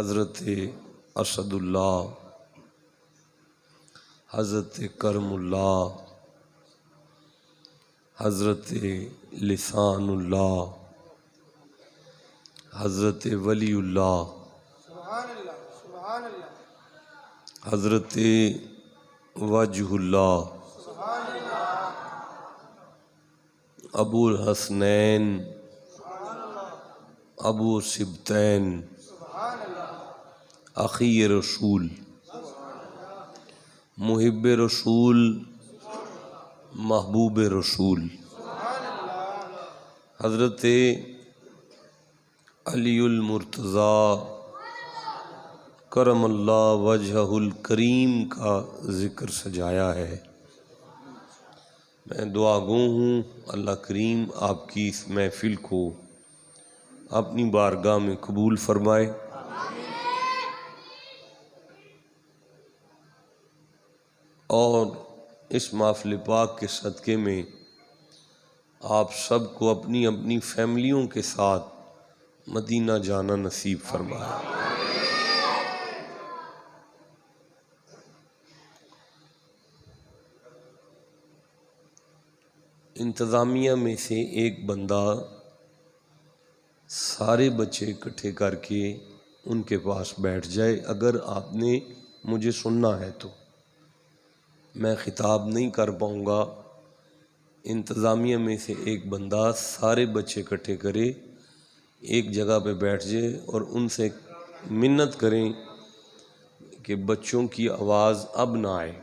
حضرت اسد اللہ، حضرت کرم اللہ، حضرت لسان اللہ، حضرت ولی اللہ، حضرت وجہ اللہ، ابو الحسنین، ابو سبتین، اخی رسول، محب رسول، محبوب رسول، حضرت علی المرتضیٰ کرم اللہ وجہہ الکریم کا ذکر سجایا ہے۔ میں دعا گو ہوں اللہ کریم آپ کی اس محفل کو اپنی بارگاہ میں قبول فرمائے۔ اور اس محفل پاک کے صدقے میں آپ سب کو اپنی اپنی فیملیوں کے ساتھ مدینہ جانا نصیب فرمائے۔ انتظامیہ میں سے ایک بندہ سارے بچے اکٹھے کر کے ان کے پاس بیٹھ جائے۔ اگر آپ نے مجھے سننا ہے تو میں خطاب نہیں کر پاؤں گا۔ انتظامیہ میں سے ایک بندہ سارے بچے اکٹھے کرے، ایک جگہ پہ بیٹھ جائے اور ان سے منت کریں کہ بچوں کی آواز اب نہ آئے۔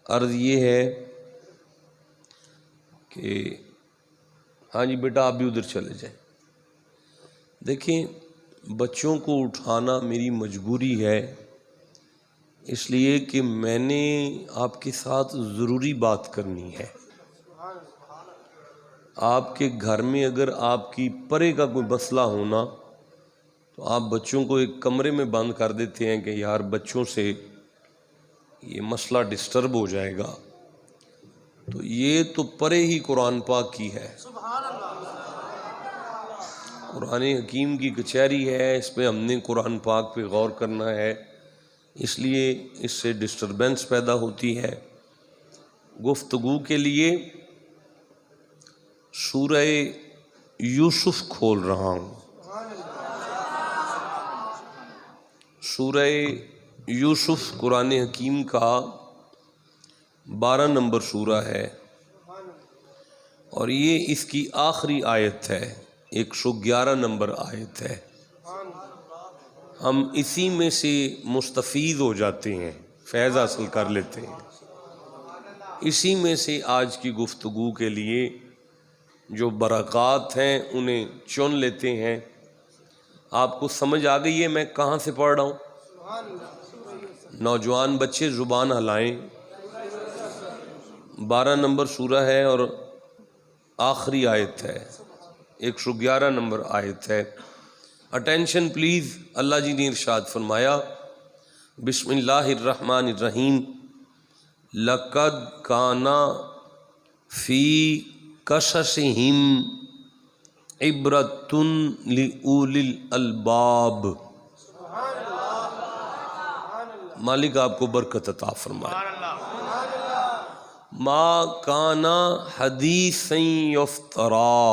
عرض یہ ہے کہ ہاں جی بیٹا آپ بھی ادھر چلے جائیں۔ دیکھیں بچوں کو اٹھانا میری مجبوری ہے، اس لیے کہ میں نے آپ کے ساتھ ضروری بات کرنی ہے۔ آپ کے گھر میں اگر آپ کی پرے کا کوئی مسئلہ ہونا تو آپ بچوں کو ایک کمرے میں بند کر دیتے ہیں کہ یار بچوں سے یہ مسئلہ ڈسٹرب ہو جائے گا، تو یہ تو پرے ہی قرآن پاک کی ہے، قرآن حکیم کی کچہری ہے، اس پہ ہم نے قرآن پاک پہ غور کرنا ہے، اس لیے اس سے ڈسٹربنس پیدا ہوتی ہے۔ گفتگو کے لیے سورہ یوسف کھول رہا ہوں۔ سورہ یوسف قرآن حکیم کا 12 نمبر سورہ ہے اور یہ اس کی آخری آیت ہے، 111 نمبر آیت ہے۔ ہم اسی میں سے مستفید ہو جاتے ہیں، فیض حاصل کر لیتے ہیں۔ اسی میں سے آج کی گفتگو کے لیے جو برکات ہیں انہیں چن لیتے ہیں۔ آپ کو سمجھ آ گئی ہے میں کہاں سے پڑھ رہا ہوں؟ نوجوان بچے زبان ہلائیں۔ 12 نمبر سورہ ہے اور آخری آیت ہے، 111 نمبر آیت ہے۔ Attention plays. اللہ جی نے ارشاد فرمایا، بسم اللہ الرحمن الرحیم، لَقَدْ كَانَ فِي قَصَصِهِمْ عِبْرَةٌ لِأُولِي الْأَلْبَابِ۔ مالک آپ کو برکت عطا فرمائے۔ ما کان حدیثا یفترا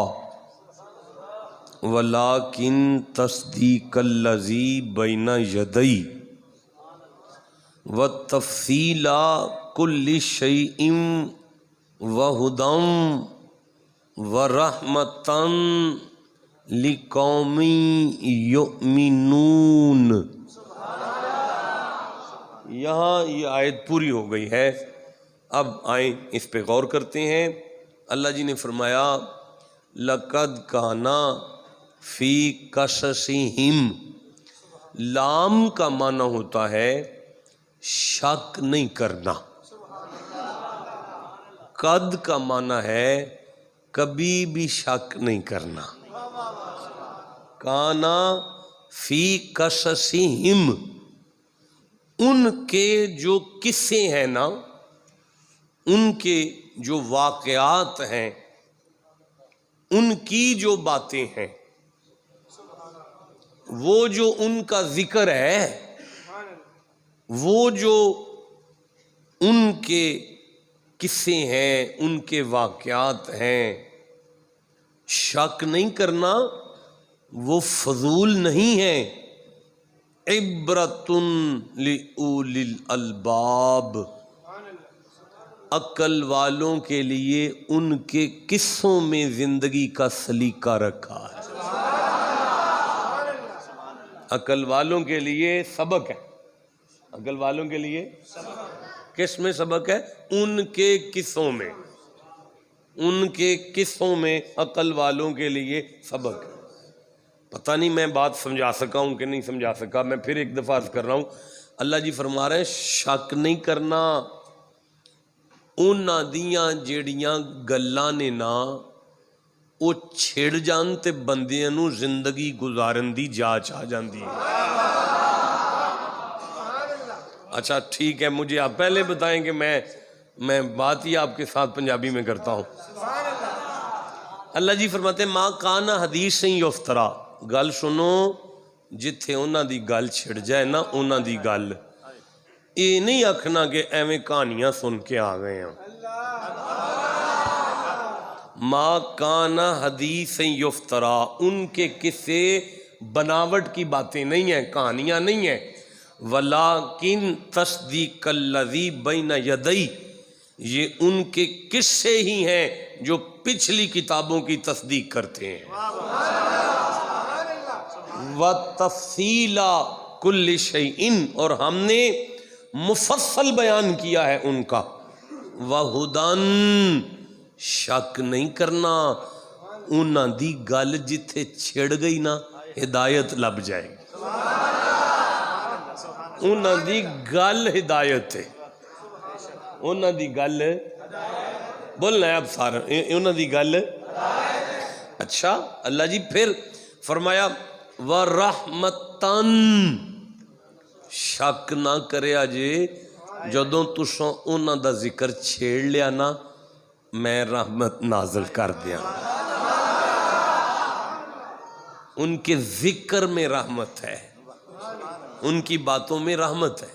ولکن تصدیق الذی بین یدی وتفصیل کل شیء وہدی ورحمۃ لقوم یؤمنون۔ یہاں یہ آیت پوری ہو گئی ہے، اب آئیں اس پہ غور کرتے ہیں۔ اللہ جی نے فرمایا لَقَدْ كَانَ فِي قَصَصِهِمْ، لام کا معنی ہوتا ہے شک نہیں کرنا، قد کا معنی ہے کبھی بھی شک نہیں کرنا۔ کانا فی قصصہم، ان کے جو قصے ہیں نا، ان کے جو واقعات ہیں، ان کی جو باتیں ہیں، وہ جو ان کا ذکر ہے، وہ جو ان کے قصے ہیں، ان کے واقعات ہیں، شک نہیں کرنا وہ فضول نہیں ہے، عبرۃ لأولی الالباب، عقل والوں کے لیے ان کے قصوں میں زندگی کا سلیقہ رکھا ہے، عقل والوں کے لیے سبق ہے، عقل والوں کے لیے کس میں سبق ہے؟ ان کے قصوں میں، ان کے قصوں میں عقل والوں کے لیے سبق ہے۔ پتہ نہیں میں بات سمجھا سکا ہوں کہ نہیں سمجھا سکا، میں پھر ایک دفعہ عرض کر رہا ہوں، اللہ جی فرما رہے ہیں شک نہیں کرنا انہاں دیاں جیڑیاں گلاں نے نا وہ چھڑ جان تے بندیاں نو زندگی گزارن دی جاچ آ جاندی ہے۔ اچھا ٹھیک ہے، مجھے آپ پہلے بتائیں کہ میں بات ہی آپ کے ساتھ پنجابی میں کرتا ہوں۔ اللہ جی فرماتے ہیں ما کان حدیث یفترا، گل سنو جتھے انہاں دی گل چھڑ جائے نا، انہاں دی گل یہ نہیں آکھنا کہ ایویں کہانیاں سن کے آ گئے ہیں۔ ما کان حدیث یفترا، ان کے قصے بناوٹ کی باتیں نہیں ہیں، کہانیاں نہیں ہیں، ولیکن تصدیق الذی بین یدی، یہ ان کے قصے ہی ہیں جو پچھلی کتابوں کی تصدیق کرتے ہیں، وتفصیل کل شیء، اور ہم نے مفصل بیان کیا ہے ان کا، وہدن، شک نہیں کرنا انہاں دی گل جتھے چھڑ گئی نا ہدایت لب جائے گی، انہاں دی گل ہدایت ہے، انہاں دی گل بولنا ہے اب سارا، انہاں دی گل۔ اچھا اللہ جی پھر فرمایا وَرَحْمَتًا، شک نہ کرے آجے جدوں تساں انہاں دا ذکر چھیڑ لیا نا میں رحمت نازل کر دیا، ان کے ذکر میں رحمت ہے، ان کی باتوں میں رحمت ہے،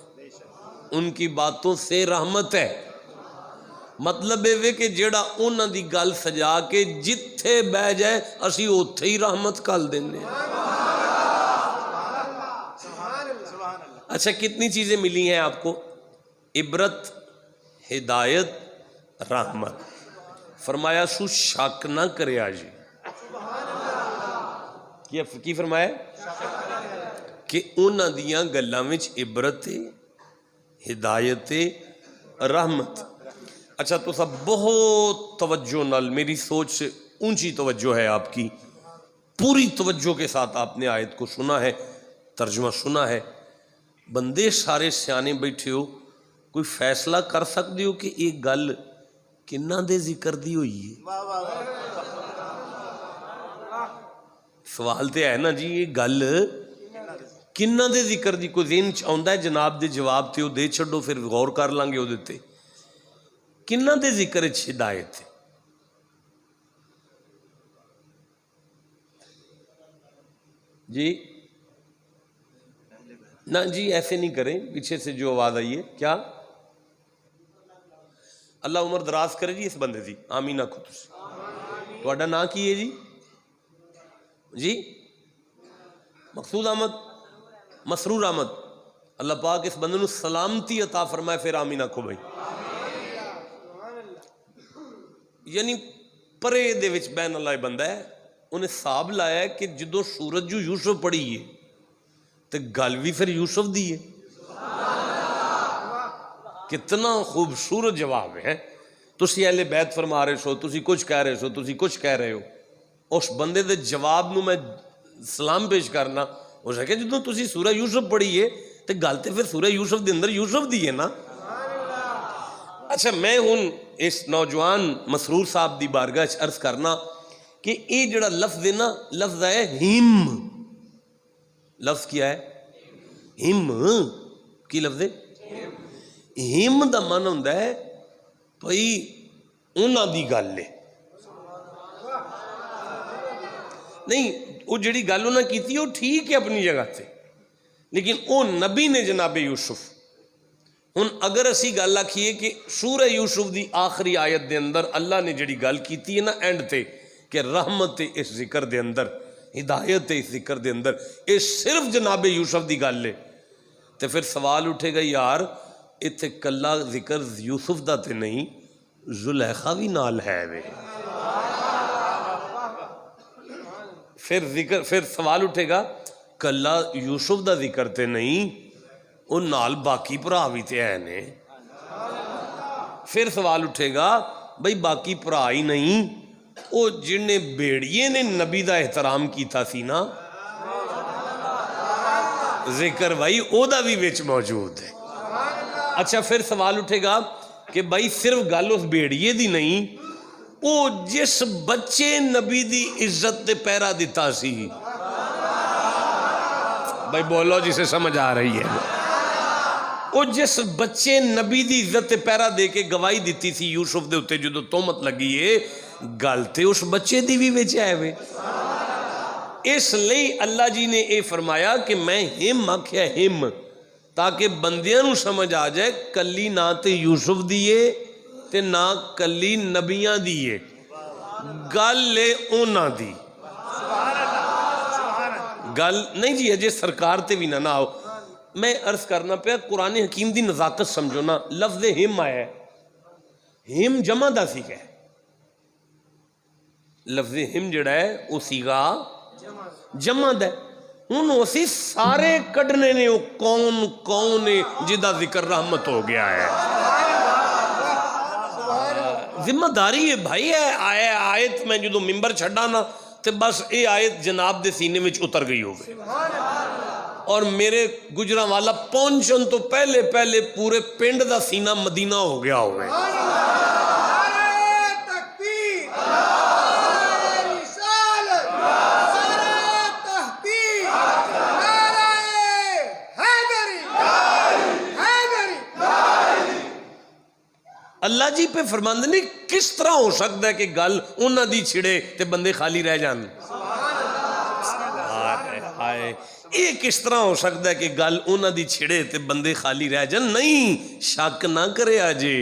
ان کی باتوں سے رحمت ہے، مطلب یہ کہ جیڑا انہاں دی گل سجا کے جتھے بہ جائے اسی اوتھے ہی رحمت کل دینے۔ اچھا کتنی چیزیں ملی ہیں آپ کو؟ عبرت، ہدایت، رحمت، فرمایا سو شک نہ کرے آجی، کی فرمایا کہ انہاں دیاں گلاں وچ عبرت، ہدایت، رحمت۔ اچھا تو سب بہت توجہ نال، میری سوچ سے اونچی توجہ ہے آپ کی، پوری توجہ کے ساتھ آپ نے آیت کو سنا ہے، ترجمہ سنا ہے، بندے سارے سیانے بیٹھے ہو، کوئی فیصلہ کر سکتے ہو کہ ایک گل کنہ دے ذکر دی ہوئی ہے؟ سوال تے ہے نا جی، یہ گل کنہ دے ذکر دی؟ کوئی ذہن چاہتا ہے جناب دے جواب تے وہ دے چھڑو، پھر غور کر لیں گے وہ دیتے کنہ دے ذکر ہدایت ہے؟ جی نہ جی ایسے نہیں کریں، پیچھے سے جو آواز آئی ہے کیا؟ اللہ عمر دراز کرے جی اس بندے دی، آمین آکھو تسی، تہاڈا نام کی ہے جی؟ جی مقصود احمد، مسرور احمد، اللہ پاک اس بندے نو سلامتی عطا فرمائے، پھر آمین آکھو بھائی۔ یعنی پرے دے وچ بین اللہ بندہ ہے، انہیں حساب لایا ہے کہ جدو سورج جو یوسف پڑھی ہے تو گل بھی پھر یوسف دی ہے، کتنا خوبصورت جواب ہے۔ تسی اہل بیت فرما رہے سو، تسی کچھ کہہ رہے سو، تسی کچھ کہہ رہے ہو، اس بندے دے جواب نو میں سلام پیش کرنا، ہو سکے جدو تسی سورہ یوسف پڑھی ہے تو گل تے پھر سورہ یوسف دے اندر یوسف دی ہے نا۔ اچھا میں ہن اس نوجوان مسرور صاحب دی بارگاہ عرض کرنا کہ یہ جڑا لفظ ہے نا، لفظ ہے ہم، لفظ کیا ہے؟ ہم، کی لفظ ہے؟ ہم دا من ہوندہ ہے بھئی انہاں دی گل ہے، نہیں وہ جڑی گل انہاں کیتی وہ ٹھیک ہے اپنی جگہ تے، لیکن وہ نبی نے جناب یوسف. ہن اگر اسی گل آکھیے کہ سورہ یوسف دی آخری آیت دے اندر اللہ نے جڑی گل کیتی ہے نا اینڈ تے کہ رحمت اس ذکر دے اندر، ہدایت اس ذکر دے اندر، یہ صرف جناب یوسف دی گل ہے، تو پھر سوال اٹھے گا یار اتنے کلا ذکر یوسف دا تے نہیں، زلیخا بھی نال ہے وے. پھر سوال اٹھے گا کلا یوسف دا ذکر تے نہیں، وہ نال باقی بھرا بھی تے ہے نے. پھر سوال اٹھے گا بھئی باقی بھرا ہی نہیں، وہ جنہیں بیڑیے نے نبی دا احترام کیتا سی نا، ذکر بھائی او دا بھی وچ موجود ہے. اچھا پھر سوال اٹھے گا کہ بھائی صرف گل اس بیڑیے دی نہیں، وہ جس بچے نبی دی عزت تے پیرا دیتا سی، بھائی بولو جسے سمجھ آ رہی ہے، وہ جس بچے نبی دی عزت تے پیرا دے کے گواہی دیتی سی یوسف دے اتے جدو تہمت لگی ہے، گل تے اس بچے دی بھی وچ ہے وے. اس لئی اللہ جی نے اے فرمایا کہ میں ہم آکھیا ہم، تاکہ بندیاں نو سمجھ آ جائے کلی نہ تے یوسف دیئے تے نہ کلی نبیاں دیئے، گل لے اونا دی گل نہیں جی اجے سرکار تے بھی نہ آؤ. میں عرض کرنا پیا قرآن حکیم دی نزاکت سمجھو نا، لفظ ہم آیا ہے، ہم جمع دا سیگا ہے، لفظ ہم جڑا ہے وہ سیگا جمع دا ہے. ہن اسی سارے کڈنے نے وہ کون کون جدا ذکر رحمت ہو گیا ہے. ذمہ داری ہے بھائی ہے آیت میں جدو ممبر چھڑا نا تے بس اے آیت جناب دے سینے میں اتر گئی ہو گئی، اور میرے گجرہ والا پہنچن تو پہلے پہلے پورے پنڈ دا سینہ مدینہ ہو گیا ہو گئے. اللہ جی پہ فرماند نہیں کس طرح ہو سکتا ہے کہ گل انہاں دی چھڑے تے بندے خالی رہ جان. یہ کس طرح ہو سکتا ہے کہ گل انہاں دی چھڑے تے بندے خالی رہ جان. نہیں شک نہ کرے آجے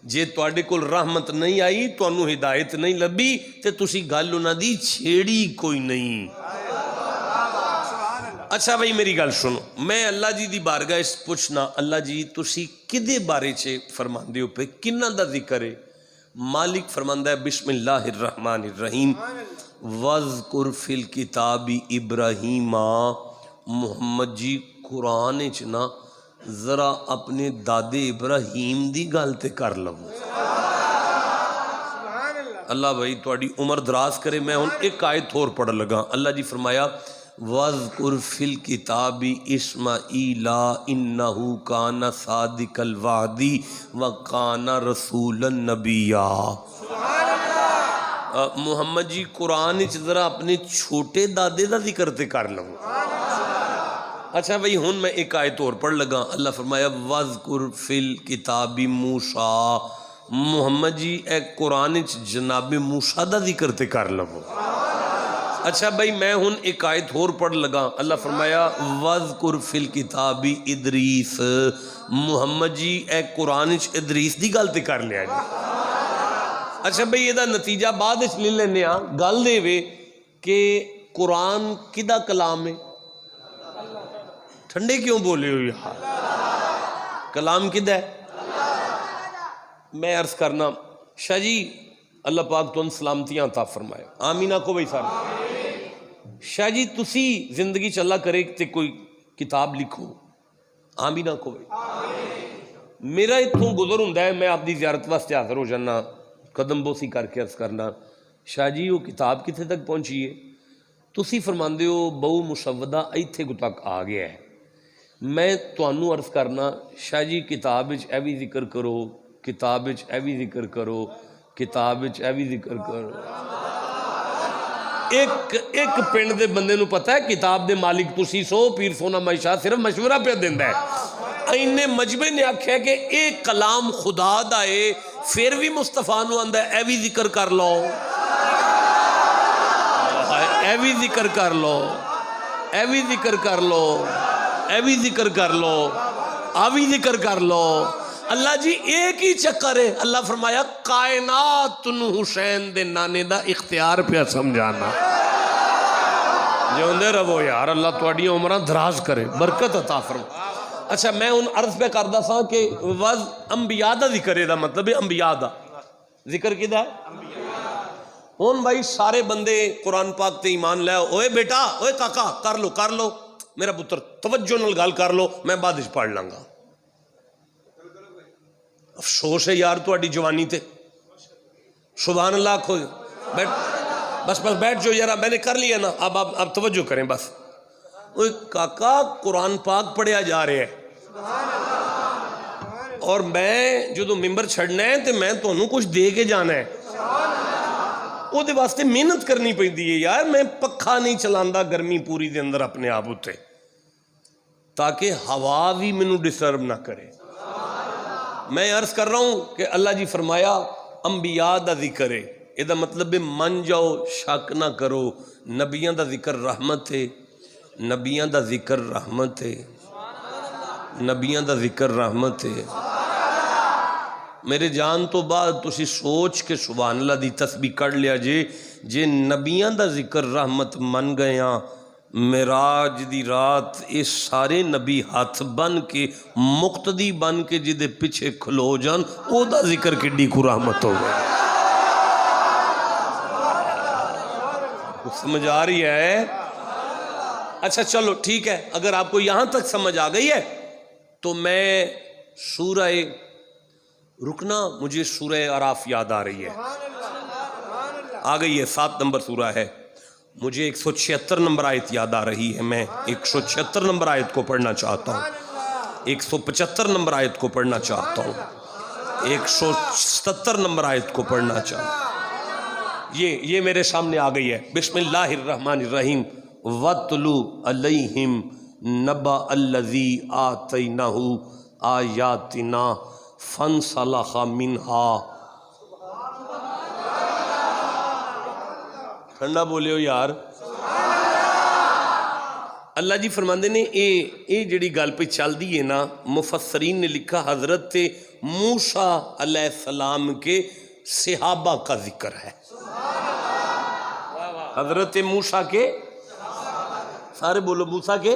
جے تواڈے کول رحمت نہیں آئی، تانوں ہدایت نہیں لبی تے تسی گل انہاں دی چھیڑی کوئی نہیں. اچھا بھائی میری گل سنو، میں اللہ جی دی بارگاہ اس پوچھنا اللہ جی تسی کدے بارے چھے فرماندے ہو پہ کنہ دا ذکر ہے؟ مالک فرماندہ ہے بسم اللہ الرحمن الرحیم وَذْكُرْ فِي الْكِتَابِ ابراہیم. محمد جی قرآن چنا ذرا اپنے دادے ابراہیم دی گالتے کر لو. اللہ بھائی تواڈی عمر دراز کرے. میں ہن ایک آیت اور پڑھ لگا. اللہ جی فرمایا وَذْكُرْ فِي الْكِتَابِ إِسْمَعِيلَ إِنَّهُ كَانَ صَادِقَ الْوَعْدِ وَكَانَ رَسُولًا نَبِيًّا. محمد جی قرآن اچ ذرا اپنے چھوٹے دادے دا ذکر تے کر لو. اچھا بھئی ہن میں ایک آیت اور پڑھ لگا. اللہ فرمایا وَذْكُرْ فِي الْكِتَابِ مُوسَىٰ. محمد جی اے قرآن اچ جناب موسیٰ دا ذکر تے کر لو. اچھا بھئی میں ہن ایک آیت اور پڑھ لگا. اللہ فرمایا وَذْكُرْ فِي الْكِتَابِ ادریس. محمد جی اے قرآن اچ ادریس دی گل تے کر لیا جی. اچھا بھئی یہ دا نتیجہ بعد اس لے لینے ہاں. گل دے وے کہ قرآن کدا کلام ہے؟ ٹھنڈے کیوں بولے ہو یار؟ کلام کدا ہے؟ میں عرض کرنا شاہ جی اللہ پاک تو ان سلامتیاں عطا فرمائے. آمینہ کو بھئی سارے. شاہ جی تسی زندگی چ اللہ کرے تے کوئی کتاب لکھو. آمینہ کو بھئی. میرا اتھوں گزر ہوندا ہے میں آپ دی زیارت واسطے حاضر ہو جانا قدم بوسی کر کے عرض کرنا شاہ جی وہ کتاب کتنے تک پہنچی ہے؟ تسی فرماندے ہو بہو مسودہ ایتھے کو تک آ گیا ہے. میں تانوں عرض کرنا شاہ جی کتاب وچ اے وی ذکر کرو، کتاب وچ اے وی ذکر کرو، کتاب وچ اے وی ذکر کرو. ایک پنڈ دے بندے نو پتہ ہے کتاب دے مالک تسی سو پیر سونا مائی شاہ صرف مشورہ پہ دیندا ہے. اینے مجمع نے آکھیا کہ ایک کلام خدا دا ہے پھر بھی مصطفیٰ نو آندا ہے اے وی ذکر کر لو. اے بھی ذکر کر لو، اے بھی ذکر کر لو، اے بھی ذکر کر لو، آ بھی ذکر کر لو۔ اللہ جی ایک ہی چکر ہے۔ اللہ فرمایا کائنات نو حسین دے نانے دا اختیار پہ سمجھانا۔ جو اندے رہو یار، اللہ تواڈی عمرہ دراز کرے، برکت عطا فرما۔ اچھا میں ان عرض پہ کردہ سا کہ وز انبیاء دا ذکر ہے دا مطلب ہے انبیاء دا ذکر کدھا ہے؟ ہون بھائی سارے بندے قرآن پاک تے ایمان لے، اوے بیٹا، اوے کاکا، کر لو میرا پتر، توجہ نال گل کر لو، میں بعد وچ پڑھ لاں گا۔ افسوس ہے یار تواڈی جوانی تے، سبحان اللہ کھو بیٹھ، بس بیٹھ جو یار، میں نے کر لیا نا، اب توجہ کریں بس۔ اوے کاکا قرآن پاک پڑھیا جا رہے ہے، اور میں جدو ممبر چھڑنا ہے تو میں تونوں کچھ دے کے جانا ہے، وہ دے واسطے محنت کرنی پڑتی ہے یار۔ میں پکھا نہیں چلاندا گرمی پوری دے اندر اپنے آپ اتے، تاکہ ہوا بھی مینوں ڈسٹرب نہ کرے۔ میں عرض کر رہا ہوں کہ اللہ جی فرمایا انبیاء دا ذکر ہے، یہ دا مطلب ہے من جاؤ، شک نہ کرو، نبیاں دا ذکر رحمت ہے، نبیاں دا ذکر رحمت ہے، نبیاں دا ذکر رحمت ہے۔ میرے جان تو بعد تسی سوچ کے سبحان اللہ دی تسبیح کر لیا جے نبیاں دا ذکر رحمت من گیا، معراج دی رات یہ سارے نبی ہاتھ بن کے مقتدی بن کے جدے پیچھے کھلو جان، او دا ذکر کڈی کو رحمت ہو گیا۔ سمجھ آ رہی ہے؟ اچھا چلو ٹھیک ہے، اگر آپ کو یہاں تک سمجھ آ گئی ہے تو میں سورہ رکنا، مجھے سورہ اعراف یاد آ رہی ہے، آ گئی ہے، 7 نمبر سورہ ہے، مجھے 176 نمبر آیت یاد آ رہی ہے، میں 176 نمبر آیت کو پڑھنا چاہتا ہوں، 175 نمبر آیت کو پڑھنا چاہتا ہوں، 177 نمبر آیت کو پڑھنا چاہتا ہوں۔ یہ میرے سامنے آ گئی ہے۔ بسم اللہ الرحمن الرحیم۔ وَاتْلُ عَلَيْهِمْ نَبَأَ الَّذِي آتَيْنَاهُ آيَاتِنَا فَانْسَلَخَ مِنْهَا۔ ٹھنڈا بولے ہو یار۔ اللہ جی فرماندے نے اے جڑی گل پہ چل دی ہے نا، مفسرین نے لکھا حضرت موسیٰ علیہ السلام کے صحابہ کا ذکر ہے۔ حضرت موسیٰ کے، سارے بولو موسیٰ کے،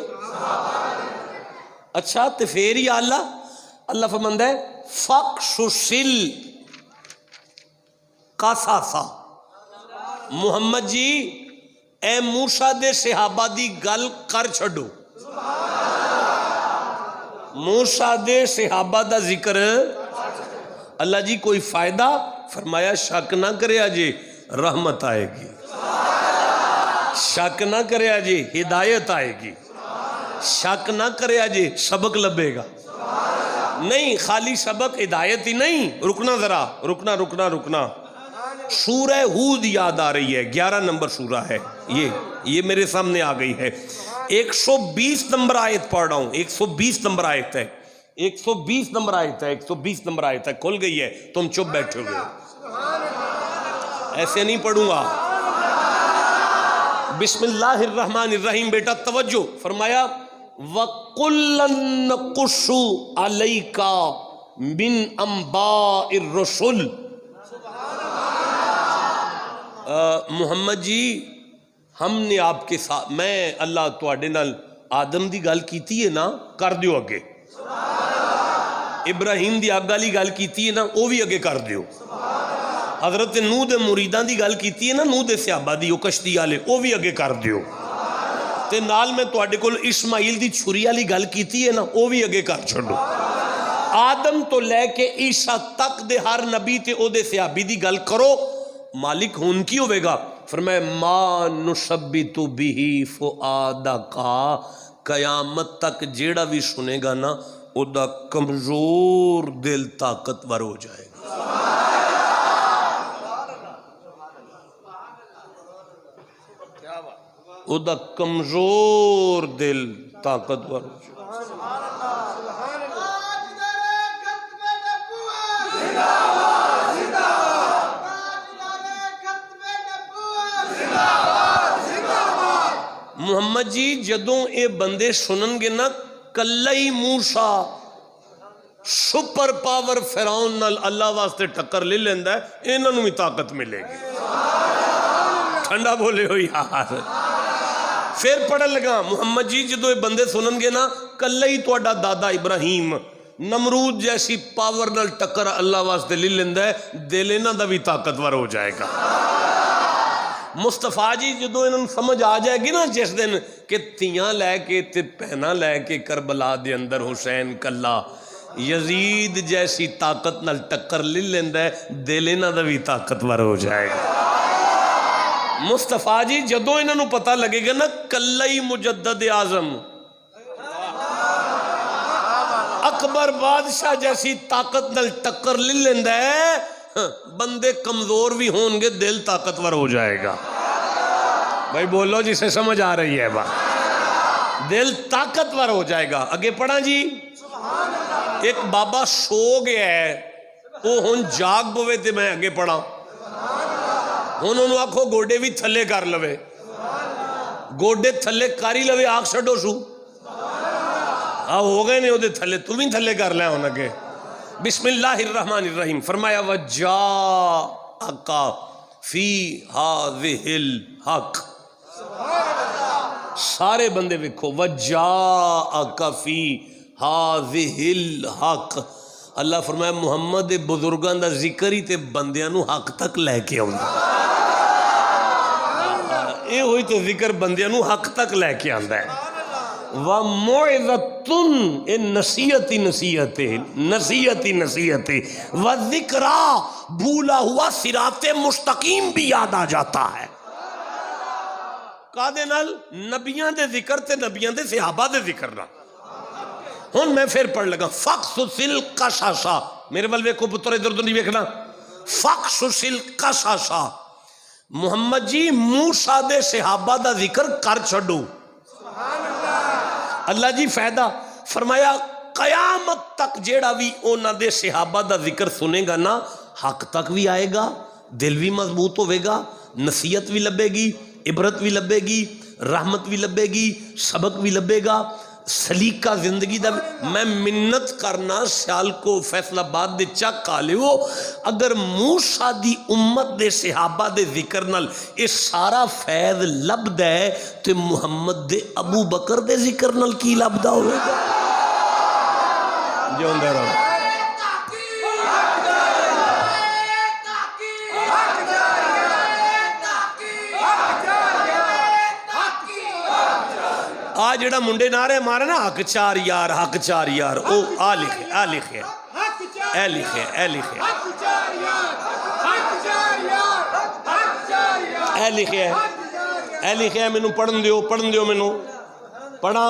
اچھا تو پھر یا اللہ فرماندہ ہے فَقْشُشِل قَصَصَ۔ محمد جی اے موسیٰ دے صحابہ دی گل کر چھڑو، موسیٰ دے صحابہ دا ذکر۔ اللہ جی کوئی فائدہ؟ فرمایا شک نہ کرے آجے رحمت آئے گی، شک نہ کرے آجے ہدایت آئے گی، شک نہ کرے آجے سبق لبے گا۔ نہیں خالی سبق ہدایت ہی نہیں، رکنا ذرا، رکنا۔ سورہ ہود یاد آ رہی ہے، 11 نمبر سورہ ہے، یہ میرے سامنے آ گئی ہے۔ 120 نمبر آیت پڑھ رہا ہوں، 120 نمبر آیت ہے، 120 نمبر آیت ہے، 120 نمبر آیت ہے، کھل گئی ہے، تم چپ بیٹھے ہوئے، ایسے نہیں پڑھوں گا۔ بسم اللہ الرحمن الرحیم، بیٹا توجہ، فرمایا وَقُلًّا نَقُصُّ عَلَيْكَ مِنْ أَنْبَاءِ الرُّسُلِ۔ محمد جی ہم نے آپ کے ساتھ، میں اللہ تواڈے نال آدم دی گل کیتی ہے نا، کر دیو اگے، ابراہیم دی اگ والی گل کیتی ہے نا، وہ بھی اگے کر دیو، حضرت نوح دے مریداں دی گل کیتی ہے نا، نوح دے صحابہ دی، وہ کشتی والے، وہ بھی اگے کر دیو، تے نال میں تواڈے کول اسماعیل دی چھری والی گل کیتی ہے نا، وہ بھی اگے کر چھڑو۔ آدم تو لے کے عیسیٰ تک دے ہر نبی تے او دے صحابی دی گل کرو، مالک ہون کی ہوئے گا؟ فرمائے ما نثبت بہ فؤادک، قیامت تک جیڑا بھی سنے گا نا او دا کمزور دل طاقتور ہو جائے گا۔ او دا کمزور دل طاقتور ہو جائے گا۔ محمد جی جدوں اے بندے سنن گے نا کلئی موسیٰ سپر پاور فرعون نال اللہ واسطے ٹکر لے لیندا ہے، انہاں نوں بھی طاقت ملے گی. ٹھنڈا بولے ہو یار. پھر پڑھن لگا محمد جی جدوں اے بندے سنن گے نا کلئی تہاڈا دادا ابراہیم نمرود جیسی پاور نال ٹکر اللہ واسطے لے لیندا ہے، دل انہاں دا بھی طاقتور ہو جائے گا. مصطفیٰ جی جدو انہوں سمجھ آ جائے گی نا جس دن کہ تیاں لے کے تے پہنا لے کے کربلا دے اندر حسین کلا یزید جیسی طاقت نال ٹکر لے لیندا ہے، دل انہاں دا بھی طاقتور ہو جائے گا. مصطفیٰ جی جدو انہوں پتہ لگے گا نا کلئی مجدد اعظم اکبر بادشاہ جیسی طاقت نال ٹکر لے لیندا ہے، بندے کمزور بھی ہون گے دل طاقتور ہو جائے گا. بھائی بولو جسے سمجھ آ رہی ہے بات، دل طاقتور ہو جائے گا. اگے پڑھا جی. ایک بابا سو گیا ہے وہ ہن جاگ پوے تے میں اگے پڑھا ہن انہوں آکھو گوڈے بھی تھلے کر لوے، گوڈے تھلے کاری لوے آکھ چھڈو سو ہو گئے نے وہ تھلے تم ہی تھلے کر لیں ہونا کے. بسم اللہ الرحمن الرحیم فرمایا وَجَاءَكَ فِي هَذِهِ الْحَقِّ. سارے بندے وکھو وَجَاءَكَ فِي هَذِهِ الْحَقِّ. اللہ فرمایا محمد بزرگان دا ذکر ہی تے بندیاں نو حق تک لے کے آؤں. اے ہوئی تو ذکر بندیاں نو حق تک لے کے آندہ ہے. وَمُعِذَتُن اے نصیحتی نصیحت وَذِكْرَا بھولا ہوا صراط مستقیم بھی یاد آ جاتا ہے. کہا دے نال نبیان دے ذکر تے نبیان دے صحابہ دے ذکر نہ. ہن میں پھر پڑھ لگا فَقْصُصِ الْقَصَصَ. میرے والوے کو پتر ادھر تو نہیں بیکھنا. فَقْصُصِ الْقَصَصَ محمد جی موسیٰ دے صحابہ دا ذکر کر چھڑو. اللہ جی فائدہ فرمایا قیامت تک جیڑا بھی اونا دے صحابہ دا ذکر سنے گا نا حق تک بھی آئے گا، دل بھی مضبوط ہوئے گا، نصیحت بھی لبے گی، عبرت بھی لبے گی، رحمت بھی لبے گی، سبق بھی لبے گا، سلیقہ زندگی دا بھی. میں منت کرنا سیال کو فیصلہ باد دے چک کالے ہو اگر موسیٰ دی امت دے صحابہ دے ذکر نال اس سارا فیض لب دے تو محمد دے ابو بکر دے ذکر نال کی لب دا ہوئے گا. جو اندر رہا آج جڑا منڈے نعرے مارے نا حق چار یار او آ لکھے میں نو پڑھن دیو میں نو پڑھا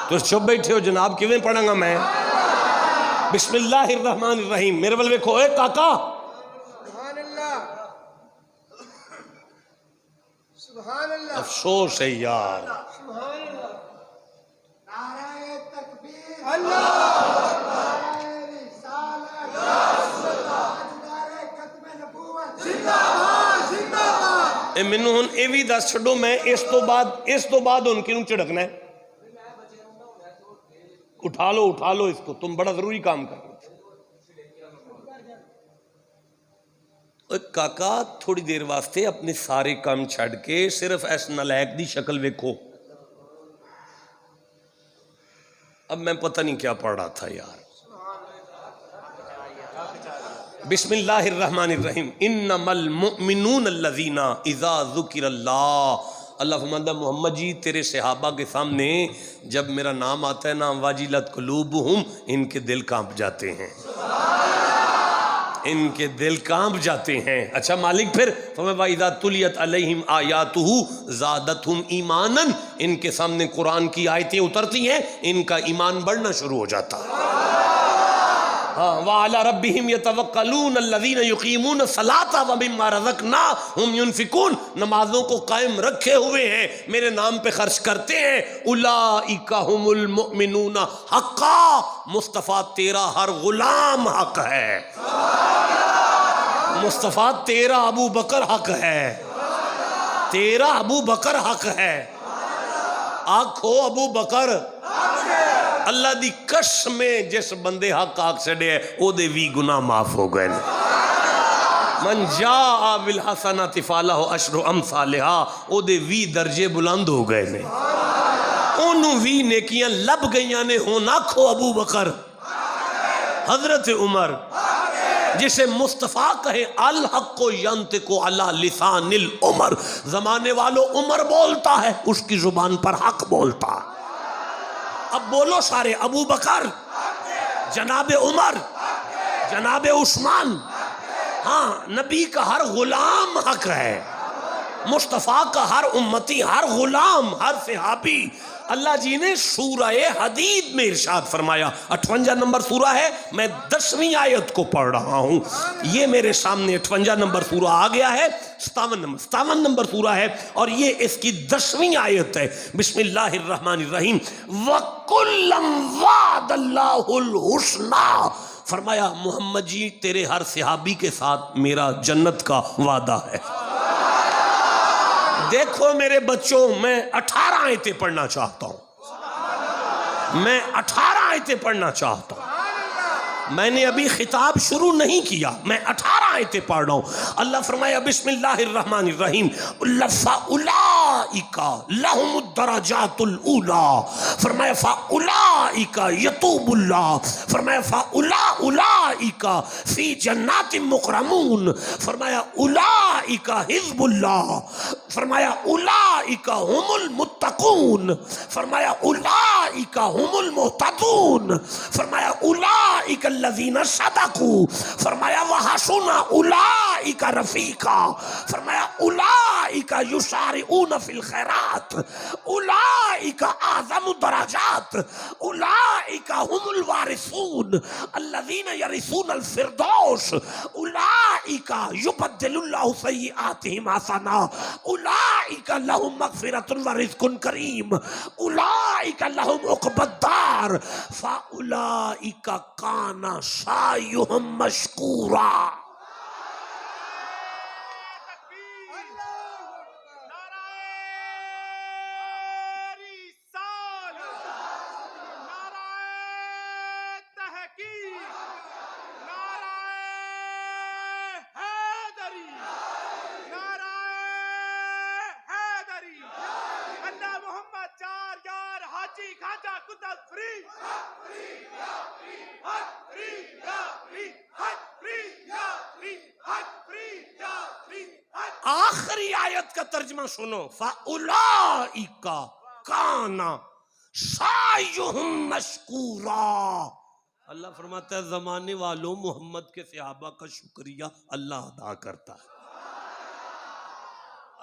تو چپ بیٹھے ہو جناب کیویں پڑھاں گا میں. بسم اللہ الرحمن الرحیم. میرے بل ویکھو اے کاکا افسوس ہے یار مینوں ہن اے وی دس چھڈو میں اس تو بعد ان کنوں چڑکنا ہے. اٹھا لو اس کو، تم بڑا ضروری کام کر رہے تھے. کاکا تھوڑی دیر واسطے اپنے سارے کام چھڑ کے صرف ایس نالائق دی شکل ویکھو. اب میں پتہ نہیں کیا پڑھ رہا تھا یار. بسم اللہ الرحمن الرحیم. انما المؤمنون الذین اذا ذکر اللہ. اللہ فرماتا محمد جی تیرے صحابہ کے سامنے جب میرا نام آتا ہے نا واجلت قلوبہم ان کے دل کانپ جاتے ہیں، ان کے دل کانپ جاتے ہیں. اچھا مالک پھر فرمایا وَإِذَا تُلِيَتْ عَلَيْهِمْ آيَاتُهُ زَادَتْهُمْ ایماناً. ان کے سامنے قرآن کی آیتیں اترتی ہیں ان کا ایمان بڑھنا شروع ہو جاتا ہے. وَعَلَى رَبِّهِمْ يَتَوَكَّلُونَ الَّذِينَ يُقِيمُونَ الصَّلَاةَ وَمِمَّا رَزَقْنَاهُمْ يُنْفِقُونَ. نمازوں کو قائم رکھے ہوئے ہیں، میرے نام پہ خرچ کرتے ہیں. اولئک هم المؤمنون حقا. مصطفیٰ تیرا ہر غلام حق ہے، مصطفیٰ تیرا ابو بکر حق ہے، تیرا ابو بکر حق ہے. آکھو ابو بکر اللہ دی قسم جس بندے حق آکھ چھڑے او دے وی گناہ معاف ہو گئے. من جاء بالحسنۃ فلہ عشر امثالھا او دے وی درجے بلند ہو گئے نے. انہوں وی نیکیاں لب گئیاں نے. ہون آکھو ابو بکر حضرت عمر جسے مصطفیٰ کہے الحق ینطق علی لسان العمر. زمانے والوں عمر بولتا ہے اس کی زبان پر حق بولتا. اب بولو سارے ابو بکر جناب عمر جناب عثمان. ہاں نبی کا ہر غلام حق ہے. مصطفیٰ کا ہر امتی ہر غلام ہر صحابی. اللہ جی نے سورہ حدید میں ارشاد فرمایا 58 نمبر سورہ ہے. میں 10ویں آیت کو پڑھ رہا ہوں. یہ میرے سامنے 58 نمبر سورہ آ گیا ہے. 57 نمبر سورہ ہے اور یہ اس کی 10ویں آیت ہے. بسم اللہ الرحمن الرحیم. وَكُلًّا وَعَدَ اللَّهُ الْحُسْنَى. فرمایا محمد جی تیرے ہر صحابی کے ساتھ میرا جنت کا وعدہ ہے. دیکھو میرے بچوں میں 18 آیتیں پڑھنا چاہتا ہوں. میں 18 آیتیں پڑھنا چاہتا ہوں. میں نے ابھی خطاب شروع نہیں کیا. میں 18 آیتیں پڑھ رہا ہوں. اللہ فرمایا بسم اللہ الرحمن الرحیم. فَأُولَئِكَ لَهُمُ الدَّرَجَاتُ الْأُولَى. فرمایا فَأُولَئِكَ يَتُوبُ اللَّهُ. فرمایا فَأُولَئِكَ فِي جَنَّاتٍ مُكْرَمُونَ. فرمایا أُولَئِكَ حِزْبُ اللَّهِ. فرمایا أُولَئِكَ هُمُ الْمُتَّقُونَ. فرمایا أُولَئِكَ هُمُ الْمُهْتَدُونَ. فرمایا أُولَئِكَ الذین صدقوا. فرمایا وحسن اولئک رفیقا. فرمایا اولئک یسارعون فی الخیرات. اولئک اعظم درجات. اولئک هم الوارثون الذین یرثون الفردوس. اولئک یبدل اللہ سیئاتہم حسنات. اولئک لهم مغفرۃ ورزق کریم. اولئک لهم عقبی الدار. فاولئک کان سعیہم مشکورا. آخری آیت کا ترجمہ سنو. فَأُولَئِكَ كَانَ سَعْيُهُمْ مَشْكُورًا. اللہ فرماتا ہے زمانے والوں محمد کے صحابہ کا شکریہ اللہ ادا کرتا ہے.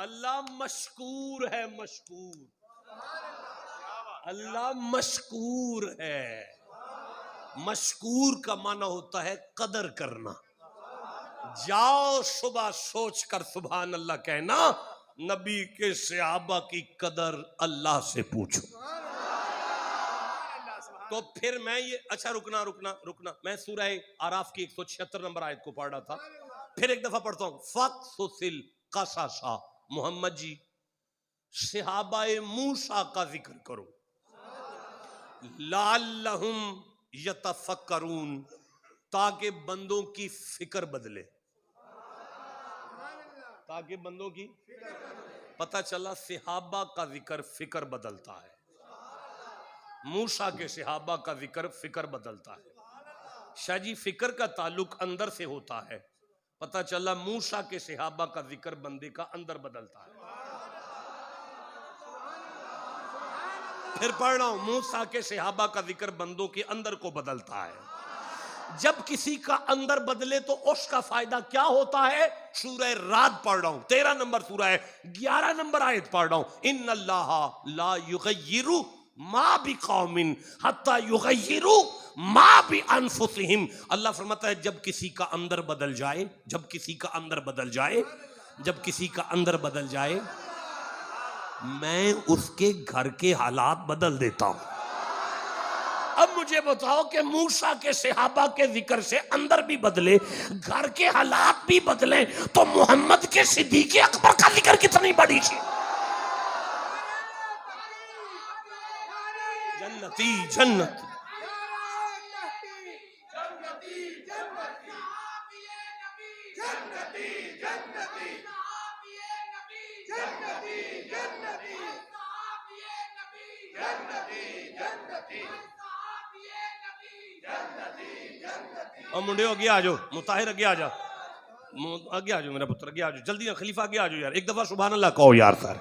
اللہ مشکور ہے. مشکور اللہ مشکور ہے. مشکور کا معنی ہوتا ہے قدر کرنا. جاؤ صبح سوچ کر سبحان اللہ کہنا. نبی کے صحابہ کی قدر اللہ سے پوچھو. تو پھر میں یہ اچھا رکنا میں سورہ اعراف کی 176 نمبر آیت کو پڑھ رہا تھا. پھر ایک دفعہ پڑھتا ہوں. فَقْصُصِ الْقَصَصَ. محمد جی صحابہ موسیٰ کا ذکر کرو. لَعَلَّهُمْ يَتَفَكَّرُونَ. تاکہ بندوں کی فکر بدلے. تاکہ بندوں کی پتہ چلا صحابہ کا ذکر فکر بدلتا ہے. موسیٰ کے صحابہ کا ذکر فکر بدلتا ہے. شاہ جی فکر کا تعلق اندر سے ہوتا ہے. پتہ چلا موسیٰ کے صحابہ کا ذکر بندے کا اندر بدلتا ہے. پھر پڑھ رہا ہوں. موسیٰ کے صحابہ کا ذکر بندوں کے اندر کو بدلتا ہے. جب کسی کا اندر بدلے تو اس کا فائدہ کیا ہوتا ہے؟ سورہ رعد پڑھ رہا ہوں. 13 نمبر سورہ ہے. 11 نمبر آیت پڑھ رہا ہوں. ان اللہ لا یغیر ما بقوم حتی یغیروا ما بانفسہم. اللہ فرماتا ہے جب کسی کا اندر بدل جائے جب کسی کا اندر بدل جائے میں اس کے گھر کے حالات بدل دیتا ہوں. اب مجھے بتاؤ کہ موسیٰ کے صحابہ کے ذکر سے اندر بھی بدلے، گھر کے حالات بھی بدلیں، تو محمد کے صدیق اکبر کا ذکر کتنی بڑی چیز۔ جنتی جنتی اور منڈے اگے آ جاؤ، مطاہر اگے آ جا، اگے آ جاؤ میرا پتر، اگے آ جاؤ جلدی، خلیفہ اگے آ جاؤ یار، ایک دفعہ سبحان اللہ کہو یار سر۔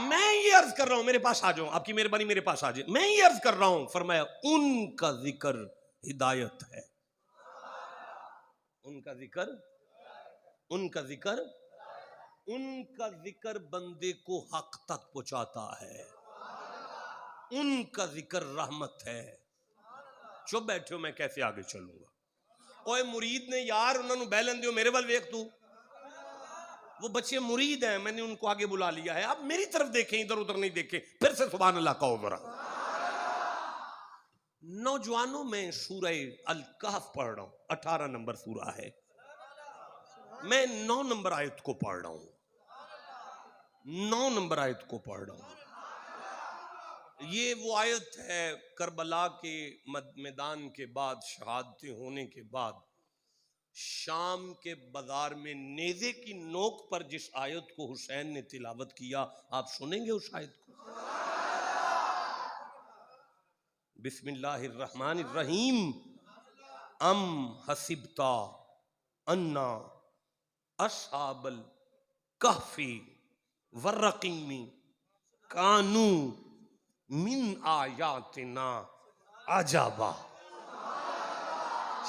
میں یہ عرض کر رہا ہوں، میرے پاس آ جاؤ، آپ کی مہربانی میرے پاس آ جائے، میں یہ عرض کر رہا ہوں، فرمایا ان کا ذکر ہدایت ہے، ان کا ذکر، ان کا ذکر، ان کا ذکر بندے کو حق تک پہنچاتا ہے، ان کا ذکر رحمت ہے۔ چپ بیٹھے ہو، میں کیسے آگے چلوں گا؟ اوے مرید نے یار انہوں نے بیلن دیو، میرے وال ویک تو، وہ بچے مرید ہیں، میں نے ان کو آگے بلا لیا ہے، آپ میری طرف دیکھیں، ادھر ادھر نہیں دیکھیں، پھر سے سبحان اللہ کہو ذرا۔ نوجوانوں میں سورہ الکہف پڑھ رہا ہوں، 18 نمبر سورہ ہے، میں 9 نمبر آیت کو پڑھ رہا ہوں، 9 نمبر آیت کو پڑھ رہا ہوں۔ یہ وہ آیت ہے کربلا کے میدان کے بعد، شہادتیں ہونے کے بعد، شام کے بازار میں نیزے کی نوک پر جس آیت کو حسین نے تلاوت کیا، آپ سنیں گے اس آیت کو؟ بسم اللہ الرحمن الرحیم، ام حسبتا انا اصحاب الکہف والرقیم کانو من آیاتنا عجبا۔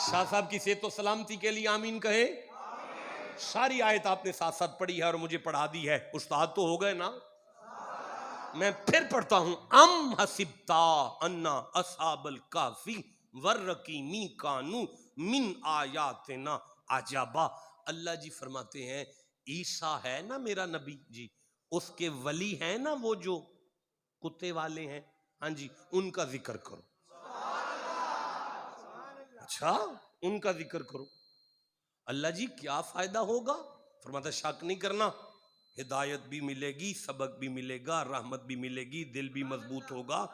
شاہ صاحب کی صحت و سلامتی کے لیے آمین کہیں۔ ساری آیت آپ نے ساتھ ساتھ پڑھی ہے اور مجھے پڑھا دی ہے، استاد تو ہو گئے نا؟ میں پھر پڑھتا ہوں، ام حسبتا انا اصحاب الکہف والرقیم کانوا من آیاتنا عجبا۔ اللہ جی فرماتے ہیں عیسیٰ ہے نا میرا نبی جی، اس کے ولی ہیں نا وہ جو کتے والے ہیں، ہاں جی، ان کا ذکر کرو۔ اچھا، ان کا ذکر کرو۔ اللہ جی کیا فائدہ ہوگا؟ فرماتا شک نہیں کرنا، ہدایت بھی ملے گی، سبق بھی ملے گا، رحمت بھی ملے گی، دل بھی مضبوط ہوگا،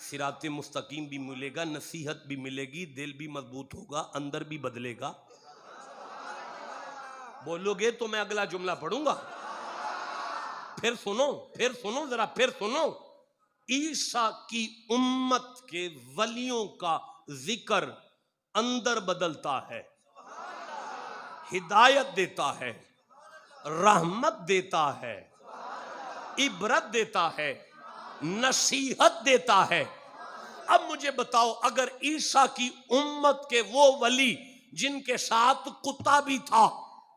صراط مستقیم بھی ملے گا، نصیحت بھی ملے گی، دل بھی مضبوط ہوگا، اندر بھی بدلے گا۔ بولو گے تو میں اگلا جملہ پڑھوں گا، پھر سنو ذرا، پھر سنو۔ عیسیٰ کی امت کے ولیوں کا ذکر اندر بدلتا ہے، ہدایت دیتا ہے، رحمت دیتا ہے، عبرت دیتا ہے، نصیحت دیتا ہے۔ اب مجھے بتاؤ، اگر عیسیٰ کی امت کے وہ ولی جن کے ساتھ کتا بھی تھا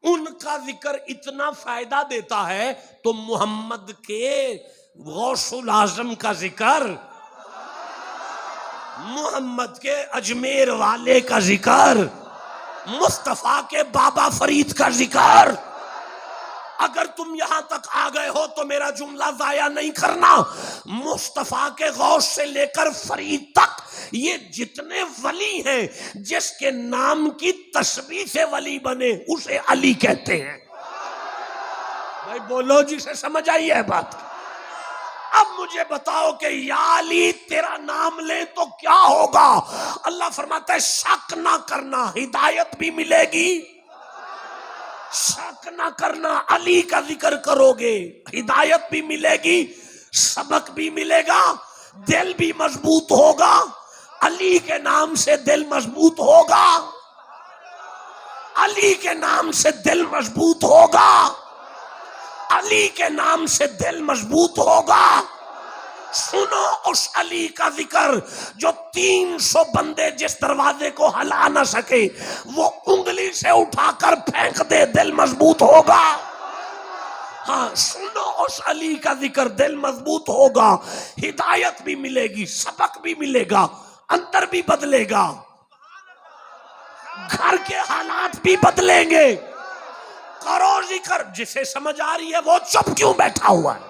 ان کا ذکر اتنا فائدہ دیتا ہے، تو محمد کے غوث الاعظم کا ذکر، محمد کے اجمیر والے کا ذکر، مصطفیٰ کے بابا فرید کا ذکر، اگر تم یہاں تک آ گئے ہو تو میرا جملہ ضائع نہیں کرنا۔ مصطفیٰ کے غوث سے لے کر فرید تک یہ جتنے ولی ہیں، جس کے نام کی تسبیح سے ولی بنے اسے علی کہتے ہیں۔ بھائی بولو، جسے سمجھ آئی ہے بات؟ اب مجھے بتاؤ کہ یا علی تیرا نام لیں تو کیا ہوگا؟ اللہ فرماتا ہے شک نہ کرنا، ہدایت بھی ملے گی، شک نہ کرنا، علی کا ذکر کرو گے ہدایت بھی ملے گی، سبق بھی ملے گا، دل بھی مضبوط ہوگا۔ علی کے نام سے دل مضبوط ہوگا، علی کے نام سے دل مضبوط ہوگا، علی کے نام سے دل مضبوط ہوگا۔ سنو اس علی کا ذکر جو 300 بندے جس دروازے کو ہلا نہ سکے وہ انگلی سے اٹھا کر پھینک دے، دل مضبوط ہوگا۔ ہاں سنو اس علی کا ذکر، دل مضبوط ہوگا، ہدایت بھی ملے گی، سبق بھی ملے گا، اندر بھی بدلے گا، گھر کے حالات بھی بدلیں گے۔ کرو ذکر، جسے سمجھ آ رہی ہے وہ چپ کیوں بیٹھا ہوا ہے؟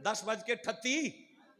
10:38,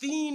3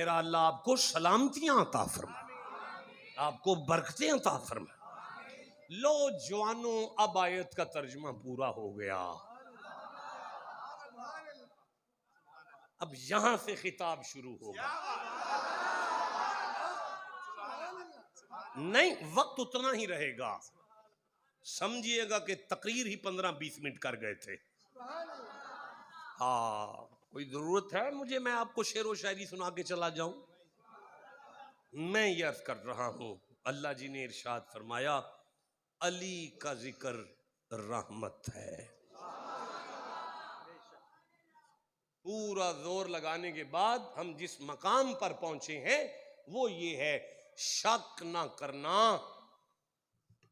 میرا اللہ آپ کو سلامتیاں عطا فرمائے، آپ کو برکتیں عطا فرمائے۔ لو جوانوں، اب آیت کا ترجمہ پورا ہو گیا، اب یہاں سے خطاب شروع ہوگا۔ نہیں، وقت اتنا ہی رہے گا، سمجھیے گا کہ تقریر ہی 15-20 منٹ کر گئے تھے۔ ہاں، کوئی ضرورت ہے مجھے میں آپ کو شعر و شاعری سنا کے چلا جاؤں؟ میں یہ عرض کر رہا ہوں، اللہ جی نے ارشاد فرمایا علی کا ذکر رحمت ہے۔ پورا زور لگانے کے بعد ہم جس مقام پر پہنچے ہیں وہ یہ ہے، شک نہ کرنا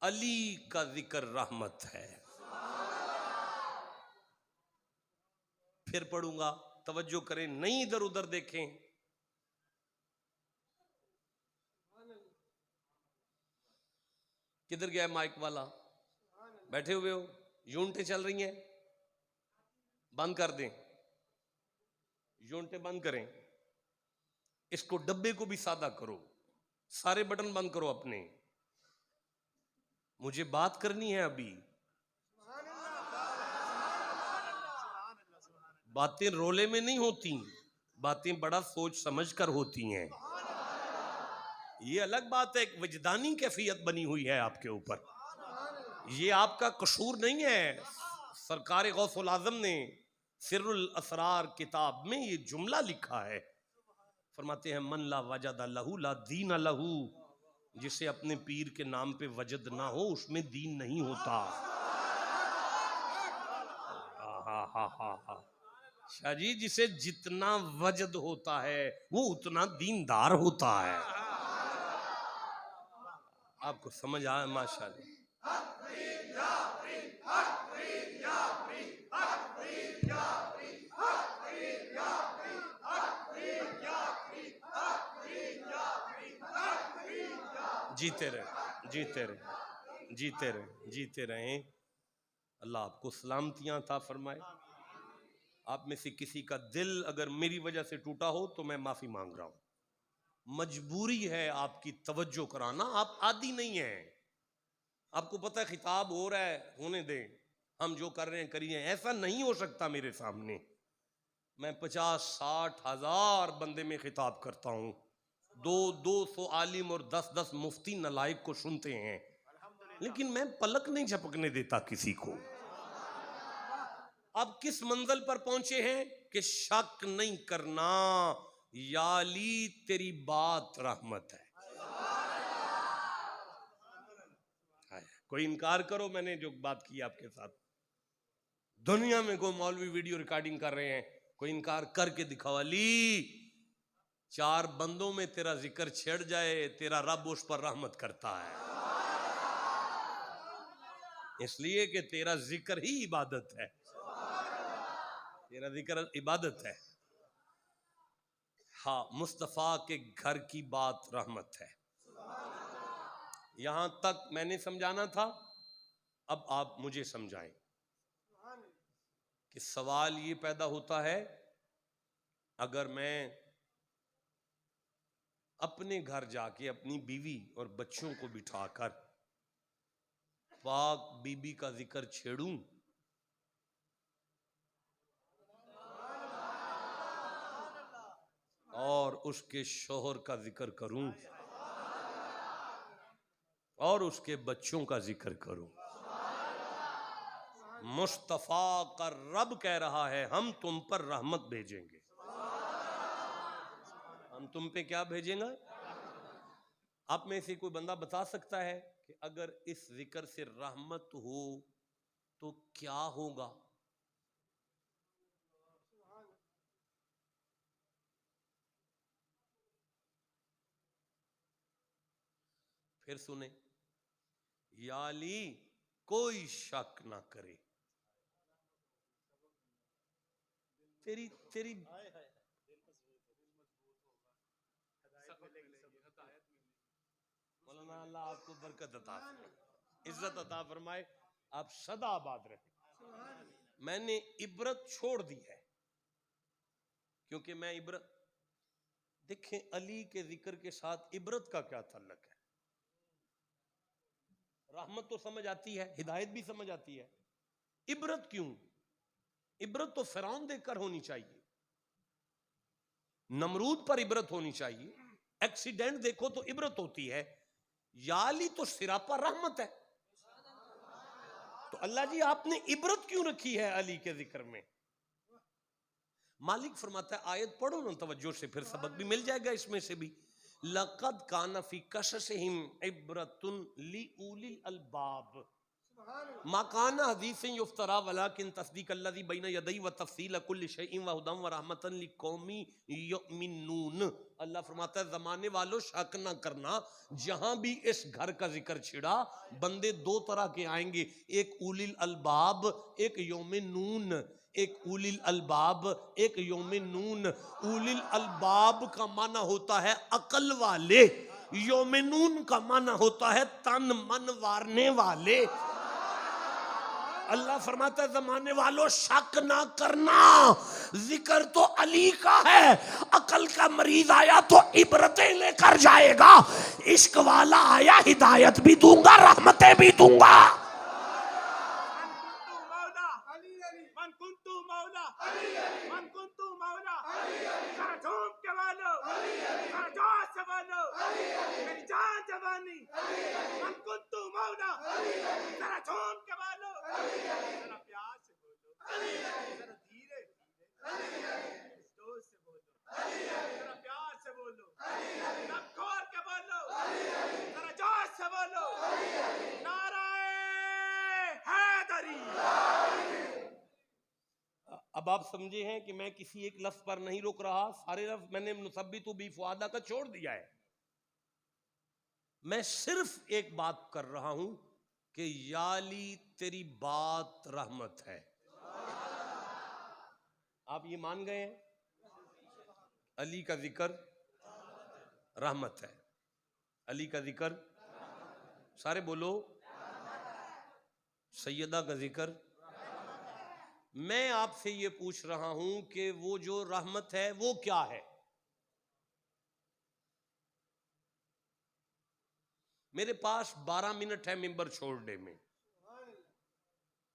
علی کا ذکر رحمت ہے۔ پھر پڑھوں گا، توجہ کریں، نہیں ادھر ادھر دیکھیں۔ کدھر گیا مائک والا؟ بیٹھے ہوئے ہو، یونٹیں چل رہی ہیں، بند کر دیں، یونٹیں بند کریں، اس کو ڈبے کو بھی سادہ کرو، سارے بٹن بند کرو اپنے، مجھے بات کرنی ہے ابھی۔ باتیں رولے میں نہیں ہوتی، باتیں بڑا سوچ سمجھ کر ہوتی ہیں۔ یہ الگ بات ہے، ایک وجدانی کیفیت بنی ہوئی ہے آپ کے اوپر، یہ آپ کا قصور نہیں ہے۔ سرکار غوث العظم نے سر الاسرار کتاب میں یہ جملہ لکھا ہے، فرماتے ہیں من لا وجد لہ لا دین لہ، جسے اپنے پیر کے نام پہ وجد نہ ہو اس میں دین نہیں ہوتا۔ شاہ جی، جسے جتنا وجد ہوتا ہے وہ اتنا دیندار ہوتا ہے۔ آپ کو سمجھ آیا؟ ماشاءاللہ۔ جیتے رہیں، جیتے رہیں، جیتے رہیں، جیتے رہیں، اللہ آپ کو سلامتیاں عطا فرمائے۔ آپ میں سے کسی کا دل اگر میری وجہ سے ٹوٹا ہو تو میں معافی مانگ رہا ہوں، مجبوری ہے آپ کی توجہ کرانا، آپ عادی نہیں ہیں، آپ کو پتہ ہے خطاب ہو رہا ہے، ہونے دیں، ہم جو کر رہے ہیں کریے، ایسا نہیں ہو سکتا میرے سامنے۔ میں 50-60 ہزار بندے میں خطاب کرتا ہوں، 200 عالم اور 10 مفتی نلائق کو سنتے ہیں، لیکن میں پلک نہیں جھپکنے دیتا کسی کو۔ اب کس منزل پر پہنچے ہیں کہ شک نہیں کرنا یا علی تیری بات رحمت ہے۔ کوئی انکار کرو میں نے جو بات کی آپ کے ساتھ، دنیا میں کوئی مولوی ویڈیو ریکارڈنگ کر رہے ہیں، کوئی انکار کر کے دکھاؤ، علی 4 بندوں میں تیرا ذکر چھڑ جائے تیرا رب اس پر رحمت کرتا ہے، اس لیے کہ تیرا ذکر ہی عبادت ہے، تیرا ذکر عبادت ہے۔ ہاں، مصطفیٰ کے گھر کی بات رحمت ہے۔ یہاں تک میں نے سمجھانا تھا، اب آپ مجھے سمجھائیں کہ سوال یہ پیدا ہوتا ہے، اگر میں اپنے گھر جا کے اپنی بیوی اور بچوں کو بٹھا کر پاک بی بی کا ذکر چھیڑوں اور اس کے شوہر کا ذکر کروں اور اس کے بچوں کا ذکر کروں، مصطفیٰ کا رب کہہ رہا ہے ہم تم پر رحمت بھیجیں گے۔ ہم تم پہ کیا بھیجیں گا؟ آپ میں سے کوئی بندہ بتا سکتا ہے کہ اگر اس ذکر سے رحمت ہو تو کیا ہوگا؟ پھر سنیں، یا علی کوئی شک نہ کرے، تیری مولانا اللہ آپ کو برکت عطا فرمائے، عزت عطا فرمائے، آپ سدا آباد رہیں۔ میں نے عبرت چھوڑ دی ہے، کیونکہ میں عبرت دیکھیں علی کے ذکر کے ساتھ عبرت کا کیا تعلق ہے؟ رحمت تو سمجھ آتی ہے، ہدایت بھی سمجھ آتی ہے، عبرت کیوں؟ عبرت تو فرعون دیکھ کر ہونی چاہیے، نمرود پر عبرت ہونی چاہیے، ایکسیڈنٹ دیکھو تو عبرت ہوتی ہے، یا علی تو سراپا رحمت ہے۔ تو اللہ جی آپ نے عبرت کیوں رکھی ہے علی کے ذکر میں؟ مالک فرماتا ہے آیت پڑھو نا توجہ سے، پھر سبق بھی مل جائے گا اس میں سے بھی۔ لَقَدْ كَانَ فِي قَصَصِهِمْ عِبْرَةٌ لِأُولِي الْأَلْبَابِ مَا كَانَ حَدِيثًا يُفْتَرَىٰ وَلَٰكِن تَصْدِيقَ الَّذِي بَيْنَ يَدَيْهِ وَتَفْصِيلَ كُلِّ شَيْءٍ وَهُدًى وَرَحْمَةً لِقَوْمٍ يُؤْمِنُونَ۔ اللہ فرماتا ہے زمانے والوں شک نہ کرنا، جہاں بھی اس گھر کا ذکر چھڑا بندے دو طرح کے آئیں گے، ایک اولی الالباب، ایک یوم نون، ایک اولی الالباب، ایک یوم نون۔ اولی الالباب کا معنی ہوتا ہے عقل والے، یوم نون کا معنی ہوتا ہے تن من وارنے والے۔ اللہ فرماتا ہے زمانے والوں شک نہ کرنا، ذکر تو علی کا ہے، عقل کا مریض آیا تو عبرتیں لے کر جائے گا، عشق والا آیا ہدایت بھی دوں گا رحمتیں بھی دوں گا۔ من کنتو مولا من کنتو مولا ذرا جھوم کے بولو، ذرا جوش سے بولو، میری جان جوانی، من کنتو مولا، ذرا جھوم کے بولو، ذرا پیار سے بولو، ذرا دھیرے دوست سے بولو، ذرا پیار سے بولو، لب کھول کے بولو، ذرا جوش سے بولو، نعرہ حیدری۔ اب آپ سمجھے ہیں کہ میں کسی ایک لفظ پر نہیں رک رہا، سارے لفظ میں نے نثبت بی فؤادہ کا چھوڑ دیا ہے، میں صرف ایک بات کر رہا ہوں کہ یا علی تیری بات رحمت ہے۔ آپ یہ مان گئے ہیں علی کا ذکر رحمت ہے، علی کا ذکر سارے بولو، سیدہ کا ذکر۔ میں آپ سے یہ پوچھ رہا ہوں کہ وہ جو رحمت ہے وہ کیا ہے؟ میرے پاس 12 منٹ ہے ممبر چھوڑنے میں،